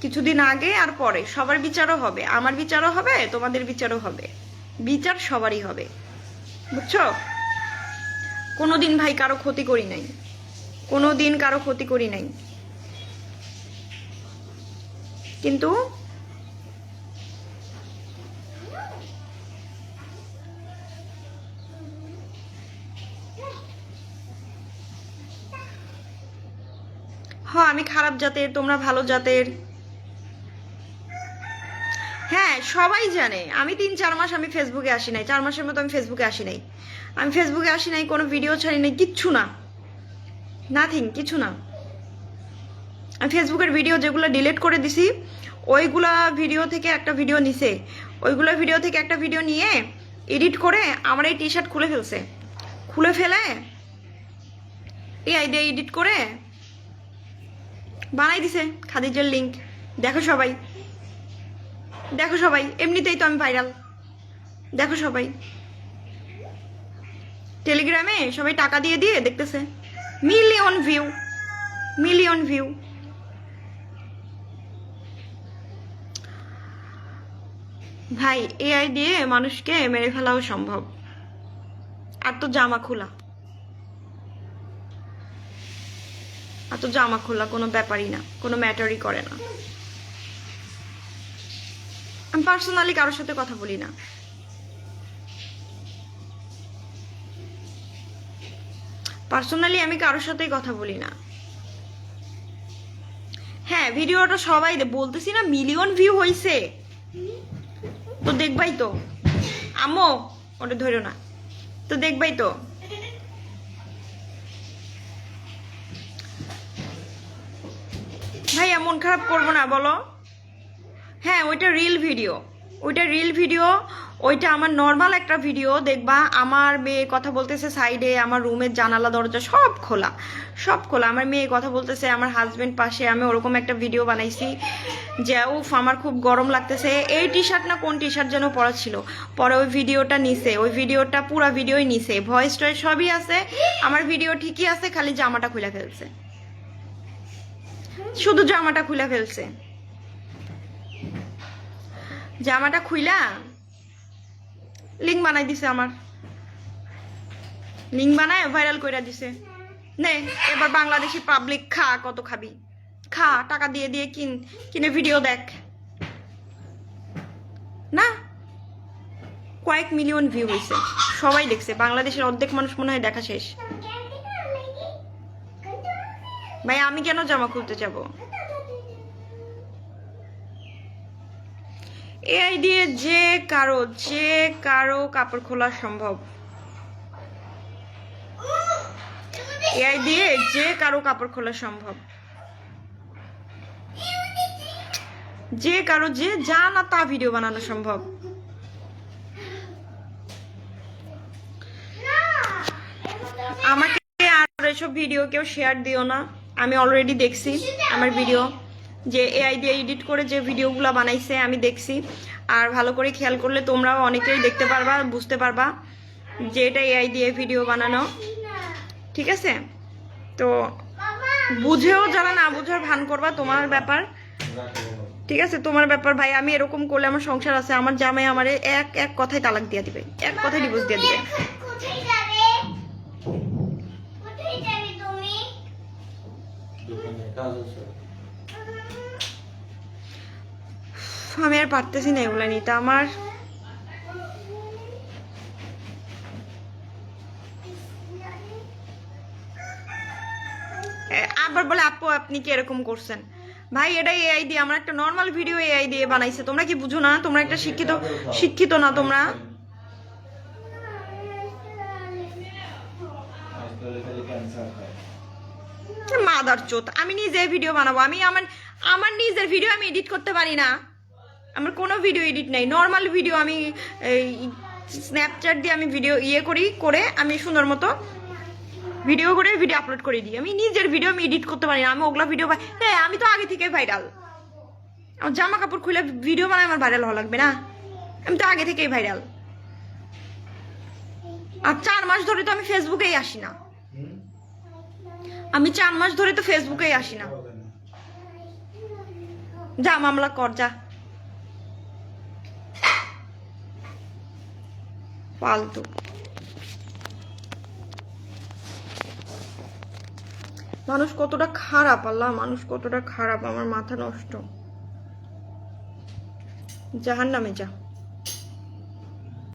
কিছুদিন আগে আর পরে সবার বিচারও হবে, আমার বিচারও হবে, তোমাদের বিচারও হবে, বিচার সবারই হবে, বুঝছো? কোনোদিন ভাই কারো ক্ষতি করি নাই, কোনোদিন কারো ক্ষতি করি নাই, কিন্তু হ্যাঁ, আমি খারাপ জাতের, তোমরা ভালো জাতের। হ্যাঁ, সবাই জানে আমি 3-4 মাস আমি ফেসবুকে আসি নাই, 4 মাসের মতো আমি ফেসবুকে আসি নাই, আমি ফেসবুকে আসি নাই, কোনো ভিডিও ছাড়ি নাই, কিচ্ছু না, নাথিং, কিছু না। আমি ফেসবুকের ভিডিও যেগুলো ডিলিট করে দিছি ওইগুলা ভিডিও থেকে একটা ভিডিও নিছে, ওইগুলো ভিডিও থেকে একটা ভিডিও নিয়ে এডিট করে আমার এই টি শার্ট খুলে ফেলছে, খুলে ফেলে এই আইডিয়া এডিট করে বানাই দিছে খাদিজার লিংক, দেখো সবাই, দেখো সবাই, এমনিতেই তো আমি ভাইরাল, দেখো সবাই, টেলিগ্রামে সবাই টাকা দিয়ে দিয়ে দেখতেছে, মিলিয়ন ভিউ, মিলিয়ন ভিউ। ভাই এআই দিয়ে মানুষকে মেরে ফেলাও সম্ভব, আর তো জামা খোলা, আর তো জামা খোলা কোনো ব্যাপারই না, কোনো ম্যাটারই করে না। আমি পার্সোনালি কারোর সাথে কথা বলি না, পার্সোনালি আমি কারোর সাথেই কথা বলি না। হ্যাঁ ভিডিওটা সবাই বলতেছি না মিলিয়ন ভিউ হয়েছে, তো দেখবাই তো আম্মু, ওটা ধরো না, তো দেখবাই তো। ভাই এমন খারাপ করবো না বলো। হ্যাঁ ওইটা রিল ভিডিও, ওইটা রিল ভিডিও, ওইটা আমার নর্মাল একটা ভিডিও। দেখবা আমার মেয়ে কথা বলতেছে সাইডে, আমার রুমের জানালা দরজা সব খোলা, সব খোলা, আমার মেয়ে কথা বলতেছে, আমার হাজবেন্ড পাশে। আমি ওরকম একটা ভিডিও বানাইছি যে উফ আমার খুব গরম লাগতেছে, এই টি শার্ট না কোন টি শার্ট যেন পরা ছিল, পরে ওই ভিডিওটা নিছে, ওই ভিডিওটা পুরো ভিডিওই নিছে, ভয়েস টয়েস সবই আছে, আমার ভিডিও ঠিকই আছে, খালি জামাটা খুলে ফেলছে, শুধু জামাটা খুলে ফেলছে, জামাটা খুইলা লিঙ্ক বানাই দিছে, আমার লিঙ্ক বানায় ভাইরাল কইরা দিছে। নে এবার বাংলাদেশি পাবলিক খা, কত খাবি খা, টাকা দিয়ে দিয়ে কিনে ভিডিও দেখ না। কয়েক মিলিয়ন ভিউ হয়েছে, সবাই দেখছে, বাংলাদেশের অর্ধেক মানুষ মনে হয় দেখা শেষ। ভাই আমি কেন জামা খুলতে যাব? এআই দিয়ে যে কারো কাপড় খোলা সম্ভব, এআই দিয়ে যে কারো কাপড় খোলা সম্ভব, যে কারো যে যা না তা ভিডিও বানানো সম্ভব। আমাকে আর এসব ভিডিও কেউ শেয়ার দিও না, আমি অলরেডি দেখছি আমার ভিডিও, যে এআই দিয়ে এডিট করে যে ভিডিওগুলো বানাইছে আমি দেখছি। আর ভালো করে খেয়াল করলে তোমরাও অনেকেই দেখতে পারবা, বুঝতে পারবা যে এটা এআই দিয়ে ভিডিও বানানো, ঠিক আছে? তো বুঝেও যারা না বুঝার ভান করবা, তোমার ব্যাপার, ঠিক আছে? তোমার ব্যাপার ভাই। আমি এরকম করলে আমার সংসার আছে, আমার জামাই আমারে এক কথায় তালাক দিয়ে দিবে, এক কথায় ডিভোর্স দিয়ে দিবে। আমি আর পারতেছি না এগুলো নিতে, আমার আবার বলে আপু আপনি কি এরকম করছেন? ভাই এটা এআই দিয়ে, আমার একটা নর্মাল ভিডিও এআই দিয়ে বানাইছে, তোমরা কি বুঝো না? তোমরা একটা শিক্ষিত না তোমরা? মাদার চোত, আমি নিজে ভিডিও বানাবো, আমি আমার নিজের ভিডিও আমি এডিট করতে পারি না, আমার কোনো ভিডিও এডিট নাই, নর্মাল ভিডিও আমি স্ন্যাপচ্যাট দিয়ে আমি ভিডিও করে আমি সুন্দর মতো ভিডিও করে ভিডিও আপলোড করে দিই। আমি নিজের ভিডিও আমি এডিট করতে পারি না, আমি ওগুলা ভিডিও হ্যাঁ আমি তো আগে থেকে ভাইরাল, আমার জামা কাপড় খুলে ভিডিও বানায় আমার ভাইরাল হওয়া লাগবে না? আমি তো আগে থেকেই ভাইরাল। আর 4 মাস ধরে তো আমি ফেসবুকেই আসি না, আমি 4 মাস ধরে তো ফেসবুকেই আসি না। যা মামলা কর যা, ফালতু। মানুষ কতটা খারাপ, আল্লাহ মানুষ কতটা খারাপ, আমার মাথা নষ্ট। জাহান্নামে যা।